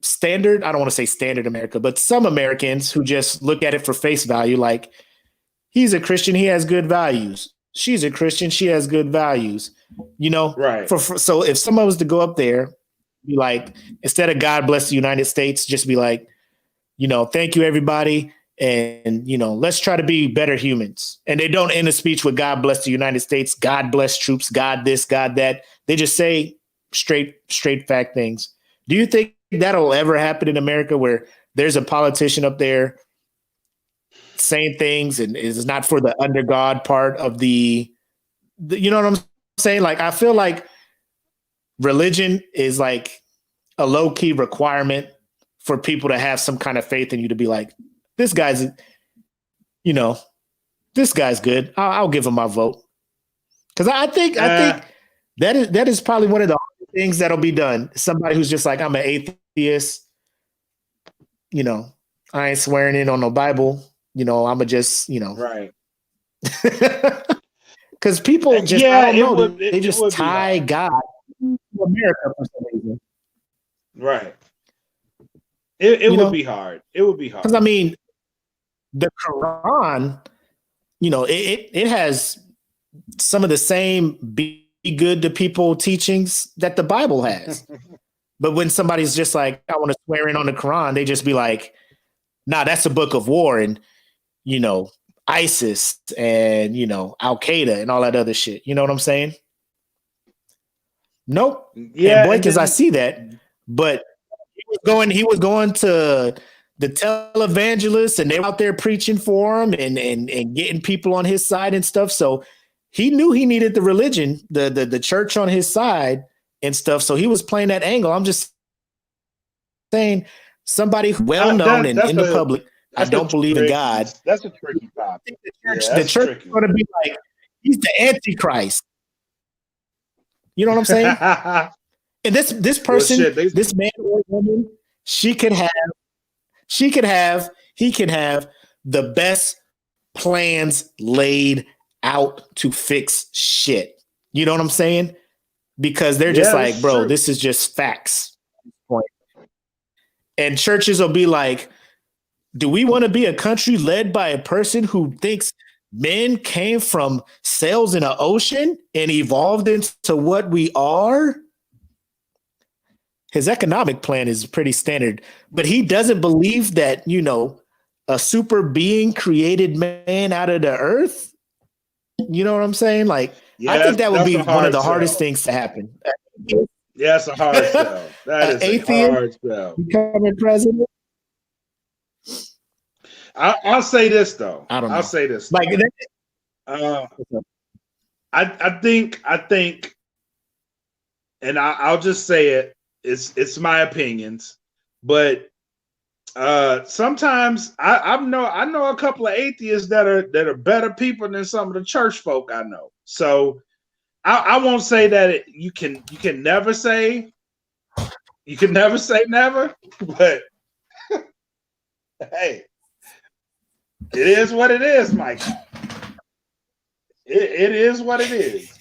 C: standard, I don't want to say standard America, but some Americans who just look at it for face value, like, he's a Christian, he has good values. She's a Christian, she has good values. You know,
A: right?
C: So if someone was to go up there, be like, instead of God bless the United States, just be like, you know, thank you everybody, and you know, let's try to be better humans. And they don't end a speech with God bless the United States, God bless troops, God this, God that. They just say straight fact things. Do you think that'll ever happen in America, where there's a politician up there saying things and is not for the under God part of the you know what I'm saying? Like, I feel like religion is like a low-key requirement for people to have some kind of faith in you, to be like, this guy's good. I'll give him my vote. Because I think that is probably one of the things that'll be done. Somebody who's just like, I'm an atheist. You know, I ain't swearing in on no Bible. You know, I'm just, you know,
A: right.
C: Because people just, I don't know, they just tie God to America for some reason.
A: Right. It would be hard. It would be hard.
C: Because I mean, the Quran, you know, it has some of the same be good to people teachings that the Bible has. But when somebody's just like, I want to swear in on the Quran, they just be like, nah, that's a book of war, and, you know, ISIS and, you know, Al Qaeda and all that other shit. You know what I'm saying? Nope. Yeah, boy, because I see that. But he was going to the televangelists, and they were out there preaching for him and getting people on his side and stuff. So he knew he needed the religion, the church on his side and stuff. So he was playing that angle. I'm just saying, somebody well known and in the public, I don't believe in God.
A: That's a tricky topic.
C: The church is going to be like, he's the Antichrist. You know what I'm saying? And this person, this man or woman, he can have the best plans laid out to fix shit. You know what I'm saying? Because they're just like, bro, this is just facts. And churches will be like, do we want to be a country led by a person who thinks men came from cells in an ocean and evolved into what we are? His economic plan is pretty standard, but he doesn't believe that, you know, a super being created man out of the earth. You know what I'm saying? Like, I think that would be one of the hardest things to happen.
A: Yeah, it's a hard sell. That is a hard sell.
C: Becoming president.
A: I'll say this though.
C: I'll
A: say this.
C: Like,
A: I think, and I'll just say it. It's my opinions, but sometimes I know a couple of atheists that are better people than some of the church folk I know. So I won't say that you can never say never, but hey, it is what it is, Mike. It is what it is.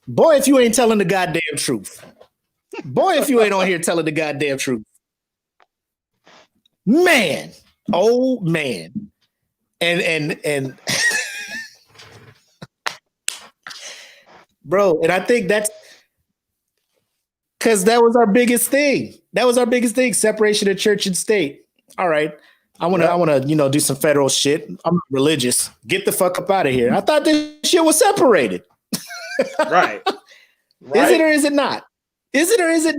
C: Boy, if you ain't telling the goddamn truth. Boy, if you ain't on here telling the goddamn truth. Man. Oh man. And bro, and I think that's because that was our biggest thing. That was our biggest thing, separation of church and state. All right. I wanna, do some federal shit. I'm religious. Get the fuck up out of here. I thought this shit was separated.
A: Right.
C: Is it or is it not? Is it or is it?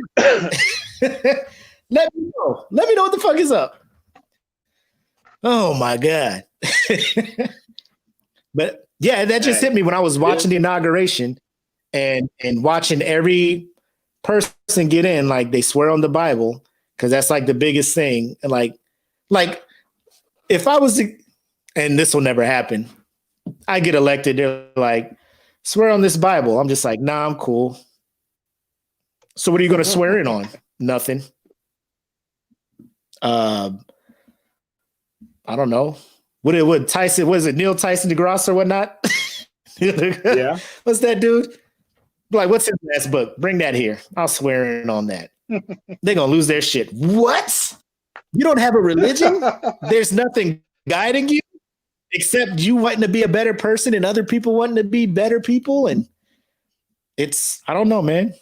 C: Let me know. Let me know what the fuck is up. Oh my God. But yeah, that just hit me when I was watching the inauguration and watching every person get in, like they swear on the Bible, because that's like the biggest thing. And like if I was and this will never happen, I get elected, they're like, swear on this Bible. I'm just like, nah, I'm cool. So what are you going to swear in on? Nothing. I don't know. What Tyson, was it Neil Tyson DeGrasse or whatnot?
A: Yeah.
C: What's that dude? Like, what's his last book? Bring that here. I'll swear in on that. They're going to lose their shit. What? You don't have a religion? There's nothing guiding you except you wanting to be a better person and other people wanting to be better people. And I don't know, man.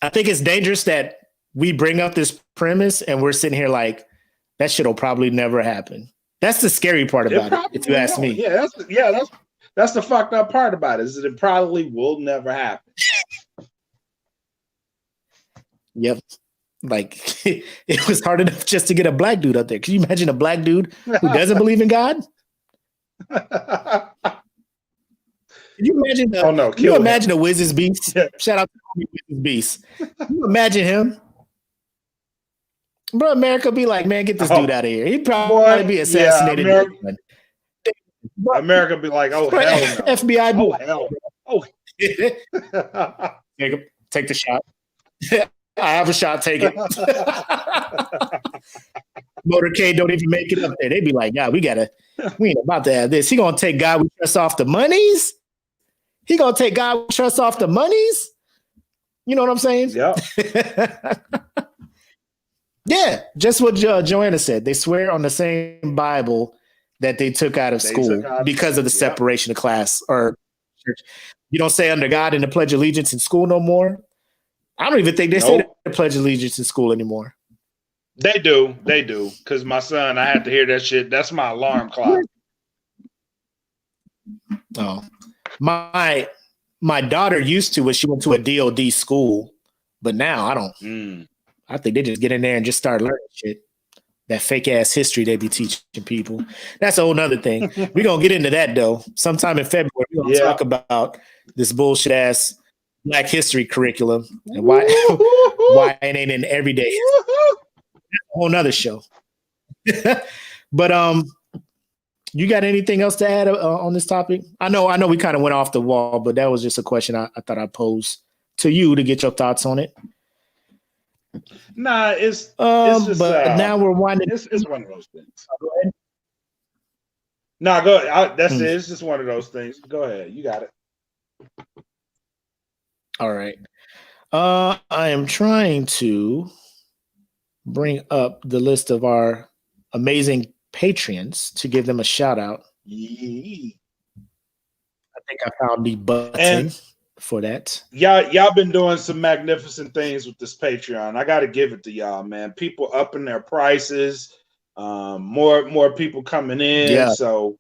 C: I think it's dangerous that we bring up this premise and we're sitting here like, that shit will probably never happen. That's the scary part about it, if you ask me.
A: Yeah, that's the fucked up part about it, is that it probably will never happen.
C: Yep. Like, it was hard enough just to get a black dude up there. Can you imagine a black dude who doesn't believe in God? Can you imagine? Can you imagine a Wiz's Beast? Yeah. Shout out to Wiz's Beast. Can you imagine him? Bro, America be like, man, get this dude out of here. He'd probably be assassinated.
A: Yeah, America be like, oh, hell no.
C: FBI.
A: Oh, hell no.
C: Take the shot. I have a shot. Take it. Motorcade don't even make it up there. They'd be like, "God, we ain't about to have this." He gonna take God we trust off the monies. He gonna take God we trust off the monies. You know what I'm saying?
A: Yeah.
C: Yeah, just what Joanna said. They swear on the same Bible that they took out of school because of the separation of class or church. You don't say under God in the Pledge of Allegiance in school no more. I don't even think they say the Pledge of Allegiance in school anymore.
A: They do. Because my son, I had to hear that shit. That's my alarm clock.
C: Oh, my daughter used to when she went to a DOD school, but now I don't. I think they just get in there and just start learning shit. That fake ass history they be teaching people. That's a whole nother thing. We're going to get into that though. Sometime in February, we're going to talk about this bullshit ass Black history curriculum and why it ain't in everyday history. That's a whole nother show. But you got anything else to add on this topic? I know we kind of went off the wall, but that was just a question I thought I'd pose to you to get your thoughts on it.
A: Nah, it's just.
C: But now we're winding.
A: It's one of those things. Go ahead. Nah, go ahead. That's it. It's just one of those things. Go ahead. You got it.
C: All right. I am trying to bring up the list of our amazing Patreons to give them a shout out. I think I found the button for that.
A: Y'all been doing some magnificent things with this Patreon. I got to give it to y'all, man. People upping their prices, more people coming in.
C: Yeah.
A: So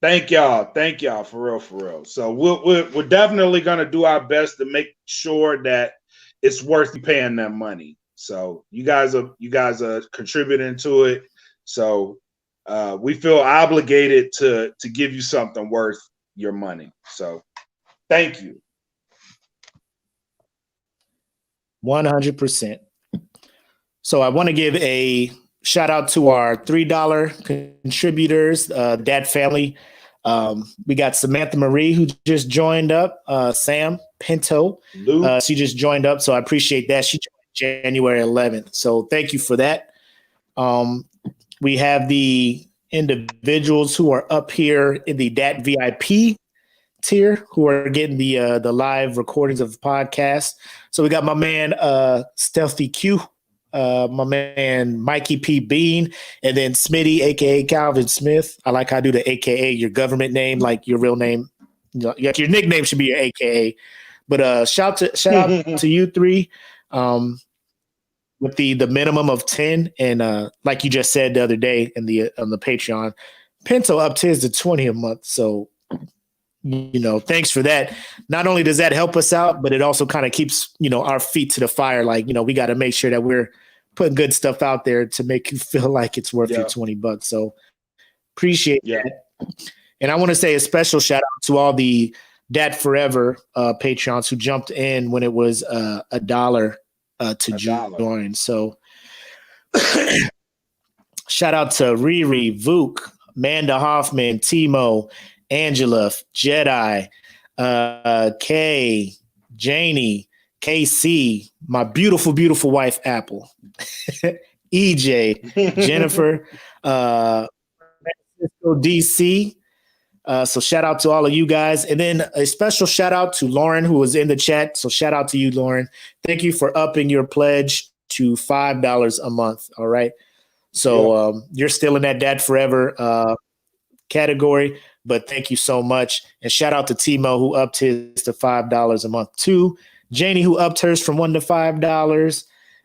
A: thank y'all for real. So we're definitely gonna do our best to make sure that it's worth you paying that money. So you guys are contributing to it. So we feel obligated to give you something worth your money. So thank you.
C: 100%. So I want to give a shout out to our $3 contributors, Dad Family. We got Samantha Marie, who just joined up. Sam Pinto, she just joined up. So I appreciate that. She joined January 11th. So thank you for that. We have the individuals who are up here in the Dat VIP tier who are getting the live recordings of the podcast. So we got my man Stealthy Q, my man Mikey P Bean, and then Smitty, aka Calvin Smith. I like how I do the AKA, your government name, like your real name. You know, like your nickname should be your AKA. But shout out to you three. With the minimum of 10, and like you just said the other day on the Patreon, Pinto up to his to 20 a month. So thanks for that. Not only does that help us out, but it also kind of keeps our feet to the fire. Like we got to make sure that we're putting good stuff out there to make you feel like it's worth your $20. So appreciate that. And I want to say a special shout out to all the Dat Forever Patreons who jumped in when it was $1 to join. So shout out to Riri, Vuk, Amanda Hoffman, Timo, Angela, Jedi, Kay, Janie, KC, my beautiful, beautiful wife, Apple, EJ, Jennifer, DC. So shout out to all of you guys. And then a special shout out to Lauren, who was in the chat. So shout out to you, Lauren. Thank you for upping your pledge to $5 a month. All right. So you're still in that Dat Forever category, but thank you so much. And shout out to Timo, who upped his to $5 a month too. Janie, who upped hers from $1 to $5.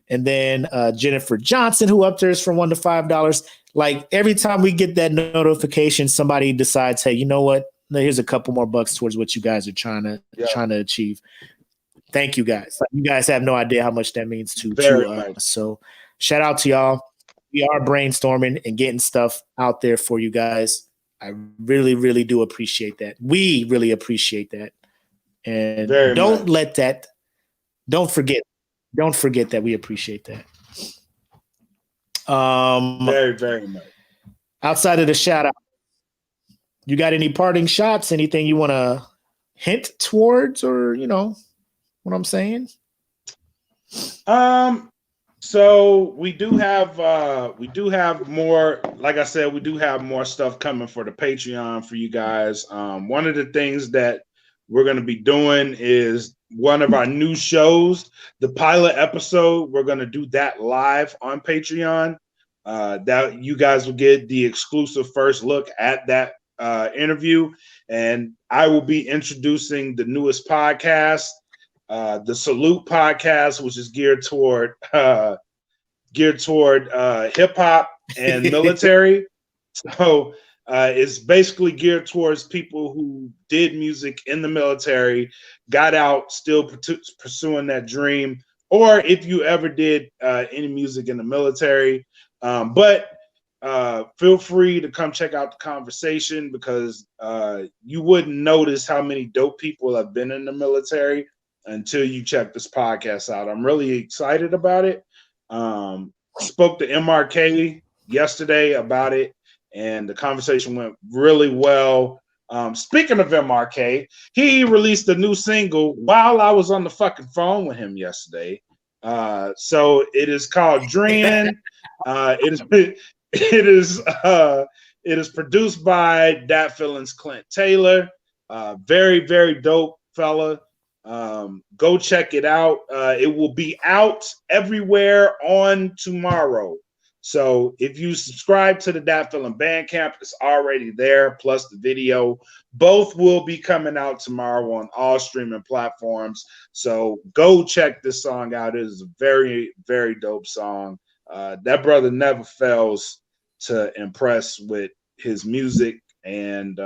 C: And then Jennifer Johnson, who upped hers from $1 to $5. Like every time we get that notification, somebody decides, hey, you know what? Here's a couple more bucks towards what you guys are trying to achieve. Thank you guys. Like, you guys have no idea how much that means to us. So shout out to y'all. We are brainstorming and getting stuff out there for you guys. I really, really do appreciate that. We really appreciate that. And don't forget that we appreciate that.
A: Very, very much.
C: Outside of the shout out, you got any parting shots? Anything you want to hint towards, or what I'm saying?
A: So we do have more. Like I said, we do have more stuff coming for the Patreon for you guys. One of the things that we're going to be doing is one of our new shows, the pilot episode. We're going to do that live on Patreon. That you guys will get the exclusive first look at that interview, and I will be introducing the newest podcast, the Salute podcast, which is geared toward hip hop and military. So it's basically geared towards people who did music in the military, got out, still pursuing that dream, or if you ever did any music in the military. But feel free to come check out the conversation, because you wouldn't notice how many dope people have been in the military until you check this podcast out. I'm really excited about it. Spoke to MRK yesterday about it, and the conversation went really well. Speaking of MRK, he released a new single while I was on the fucking phone with him yesterday. So it is called Dreamin'. It is produced by Dat Feelings Clint Taylor. Very, very dope fella. Go check it out. It will be out everywhere on tomorrow. So if you subscribe to the Dat Feeling Bandcamp, it's already there, plus the video. Both will be coming out tomorrow on all streaming platforms. So go check this song out. It is a very, very dope song. That brother never fails to impress with his music, and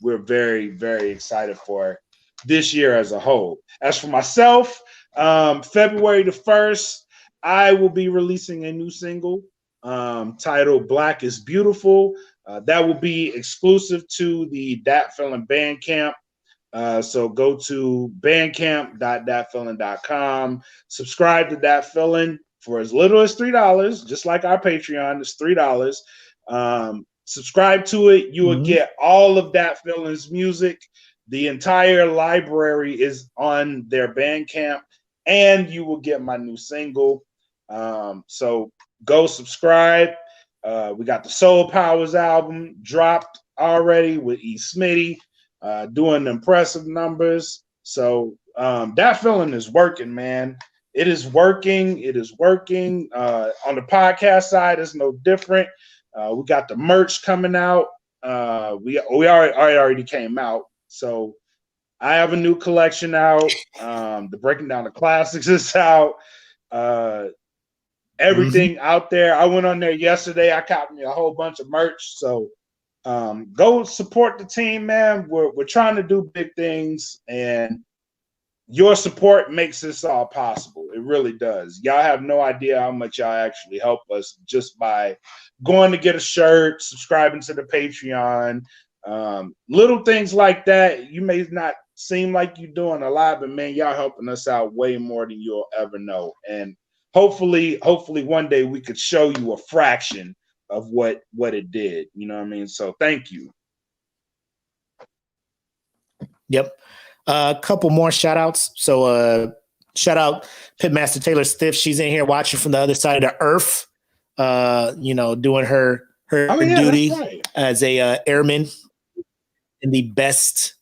A: we're very, very excited for this year as a whole. As for myself, February the 1st, I will be releasing a new single titled Black is Beautiful. That will be exclusive to the Dat Feeling Bandcamp. So go to bandcamp.datfeeling.com, subscribe to Dat Feeling for as little as $3, just like our Patreon is $3. Subscribe to it. You will get all of Dat Feeling's music. The entire library is on their Bandcamp, and you will get my new single. So go subscribe. We got the Soul Powers album dropped already with E. Smitty doing impressive numbers. So that feeling is working, man. It is working. It is working. On the podcast side, it's no different. We got the merch coming out. We already came out. So I have a new collection out. The Breaking Down the Classics is out. Everything out there. I went on there yesterday. I copied me a whole bunch of merch. So go support the team, man. We're trying to do big things, and your support makes this all possible. It really does. Y'all have no idea how much y'all actually help us just by going to get a shirt, subscribing to the Patreon, little things like that. You may not seem like you're doing a lot, but man, y'all helping us out way more than you'll ever know. And hopefully one day we could show you a fraction of what it did. You know what I mean? So thank you.
C: Yep. A couple more shout outs. So shout out Pitmaster Taylor Stiff. She's in here watching from the other side of the earth, doing her duty as a airman in the best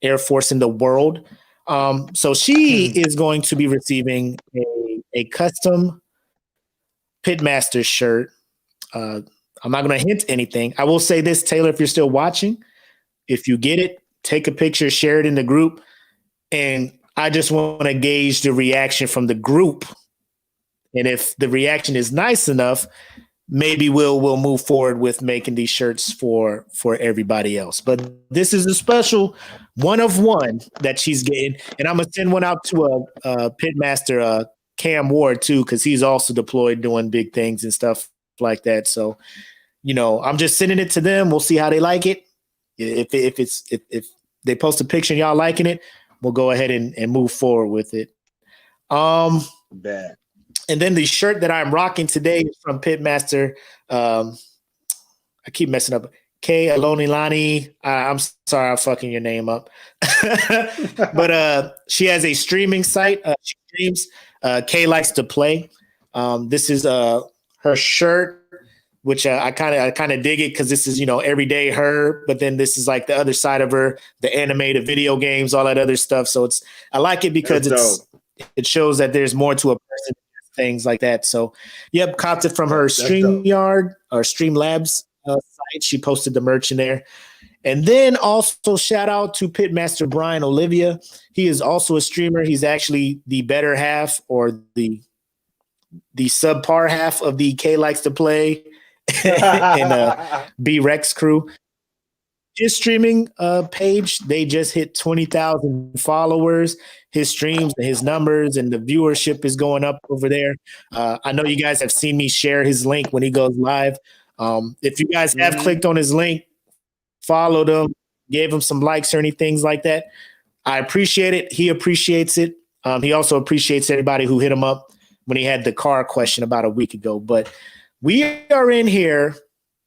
C: Air Force in the world. So she is going to be receiving a custom Pitmaster shirt. I'm not going to hint anything. I will say this, Taylor, if you're still watching, if you get it, take a picture, share it in the group. And I just want to gauge the reaction from the group. And if the reaction is nice enough, maybe we'll move forward with making these shirts for everybody else. But this is a special one of one that she's getting. And I'm going to send one out to a Pitmaster, Cam Ward, too, because he's also deployed doing big things and stuff like that. So, I'm just sending it to them. We'll see how they like it. If they post a picture and y'all liking it, we'll go ahead and move forward with it.
A: Bad.
C: And then the shirt that I'm rocking today is from Pitmaster. I keep messing up. K Alonilani. I'm sorry, I'm fucking your name up. But she has a streaming site. She streams. K likes to play. This is her shirt, which I kind of dig it because this is, everyday her, but then this is like the other side of her, the animated video games, all that other stuff. So I like it because it shows that there's more to a person, things like that. So, yep, copped it from her StreamYard or Streamlabs site. She posted the merch in there. And then also shout out to Pitmaster Brian Olivia. He is also a streamer. He's actually the better half or the subpar half of the K Likes to Play and B-Rex crew. His streaming page, they just hit 20,000 followers. His streams, his numbers, and the viewership is going up over there. I know you guys have seen me share his link when he goes live. If you guys have clicked on his link, followed him, gave him some likes or anything like that, I appreciate it. He appreciates it. He also appreciates everybody who hit him up when he had the car question about a week ago. But we are in here.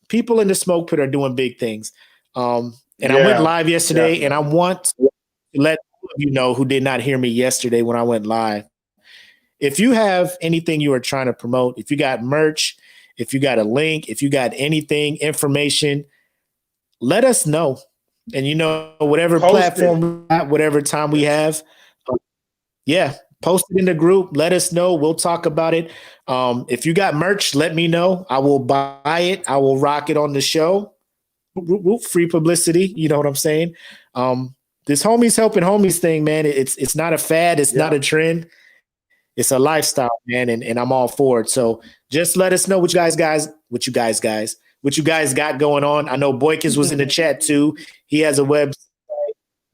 C: People in the Smoke Pit are doing big things. I went live yesterday, and I want to let all of you know who did not hear me yesterday when I went live. If you have anything you are trying to promote, if you got merch, if you got a link, if you got anything, information, let us know. And whatever platform, whatever time we have, post it in the group. Let us know. We'll talk about it. If you got merch, let me know. I will buy it. I will rock it on the show. Free publicity. You know what I'm saying? This homies helping homies thing, man. It's not a fad. It's not a trend. It's a lifestyle, man. And I'm all for it. So just let us know what you guys got going on. I know Boykins was in the chat too. He has a website.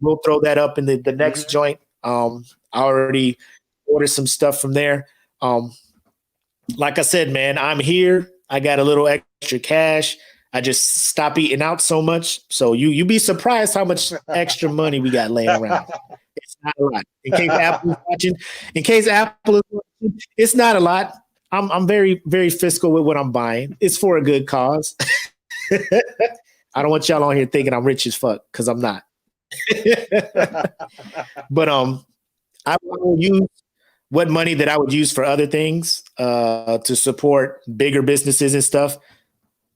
C: We'll throw that up in the next joint. I already ordered some stuff from there. Like I said, man, I'm here. I got a little extra cash. I just stop eating out so much. So you be surprised how much extra money we got laying around. It's not a lot. In case Apple is watching, it's not a lot. I'm very, very fiscal with what I'm buying. It's for a good cause. I don't want y'all on here thinking I'm rich as fuck, because I'm not. But I will use what money that I would use for other things to support bigger businesses and stuff.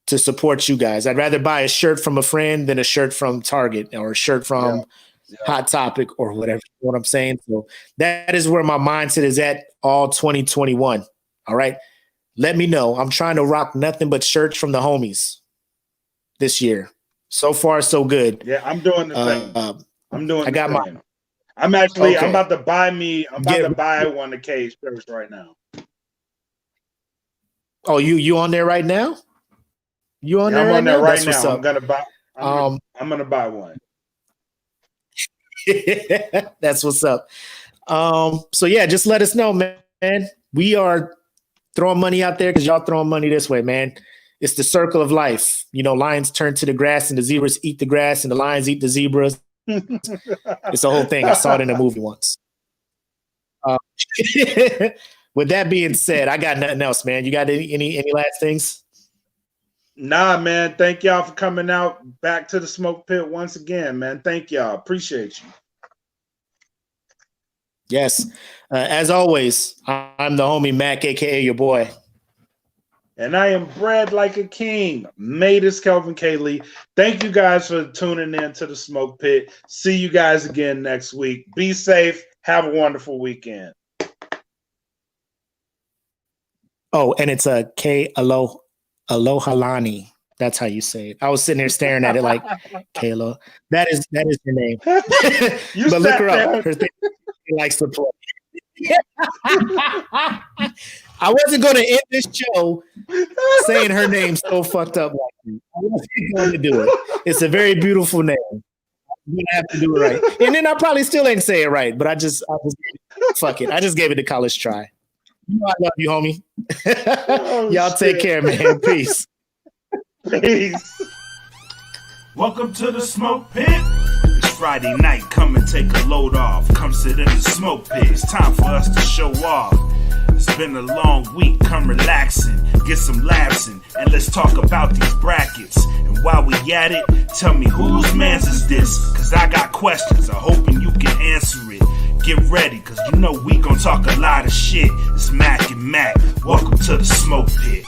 C: to support you guys. I'd rather buy a shirt from a friend than a shirt from Target or a shirt from Hot Topic or whatever. You know what I'm saying? So that is where my mindset is at all 2021. All right. Let me know. I'm trying to rock nothing but shirts from the homies this year. So far, so good.
A: Yeah, I'm doing the thing. I'm doing.
C: I got
A: my. I'm about to buy me. I'm about to buy one of K's shirts right now.
C: Oh, you on there right now? You on there?
A: I'm on there right
C: now.
A: I'm gonna buy. I'm gonna buy one.
C: That's what's up. So yeah, just let us know, man. We are throwing money out there because y'all throwing money this way, man. It's the circle of life. You know, lions turn to the grass and the zebras eat the grass and the lions eat the zebras. It's a whole thing. I saw it in a movie once. With that being said, I got nothing else, man. You got any last things?
A: Nah, man. Thank y'all for coming out back to the Smoke Pit once again, man. Thank y'all. Appreciate you.
C: Yes. As always, I'm the homie Mac, aka your boy.
A: And I am bred like a king. Matus Kelvin Kaylee. Thank you guys for tuning in to the Smoke Pit. See you guys again next week. Be safe. Have a wonderful weekend.
C: Oh, and it's a Alohalani. That's how you say it. I was sitting there staring at it like Kayla. That is your name. But look her up. Her thing, she likes to play. I wasn't going to end this show saying her name so fucked up like that. I wasn't going to do it. It's a very beautiful name. I'm gonna have to do it right, and then I probably still ain't say it right. But I just fuck it. I just gave it a college try. You know I love you, homie. Y'all take care, man. Peace.
A: Peace.
B: Welcome to the Smoke Pit. It's Friday night. Come and take a load off. Come sit in the Smoke Pit. It's time for us to show off. It's been a long week. Come relaxing, get some laughs in, and let's talk about these brackets. And while we at it, tell me whose man's is this? Cause I got questions. I'm hoping you can answer it. Get ready, cause you know we gon' talk a lot of shit. It's Mac and Mac. Welcome to the Smoke Pit.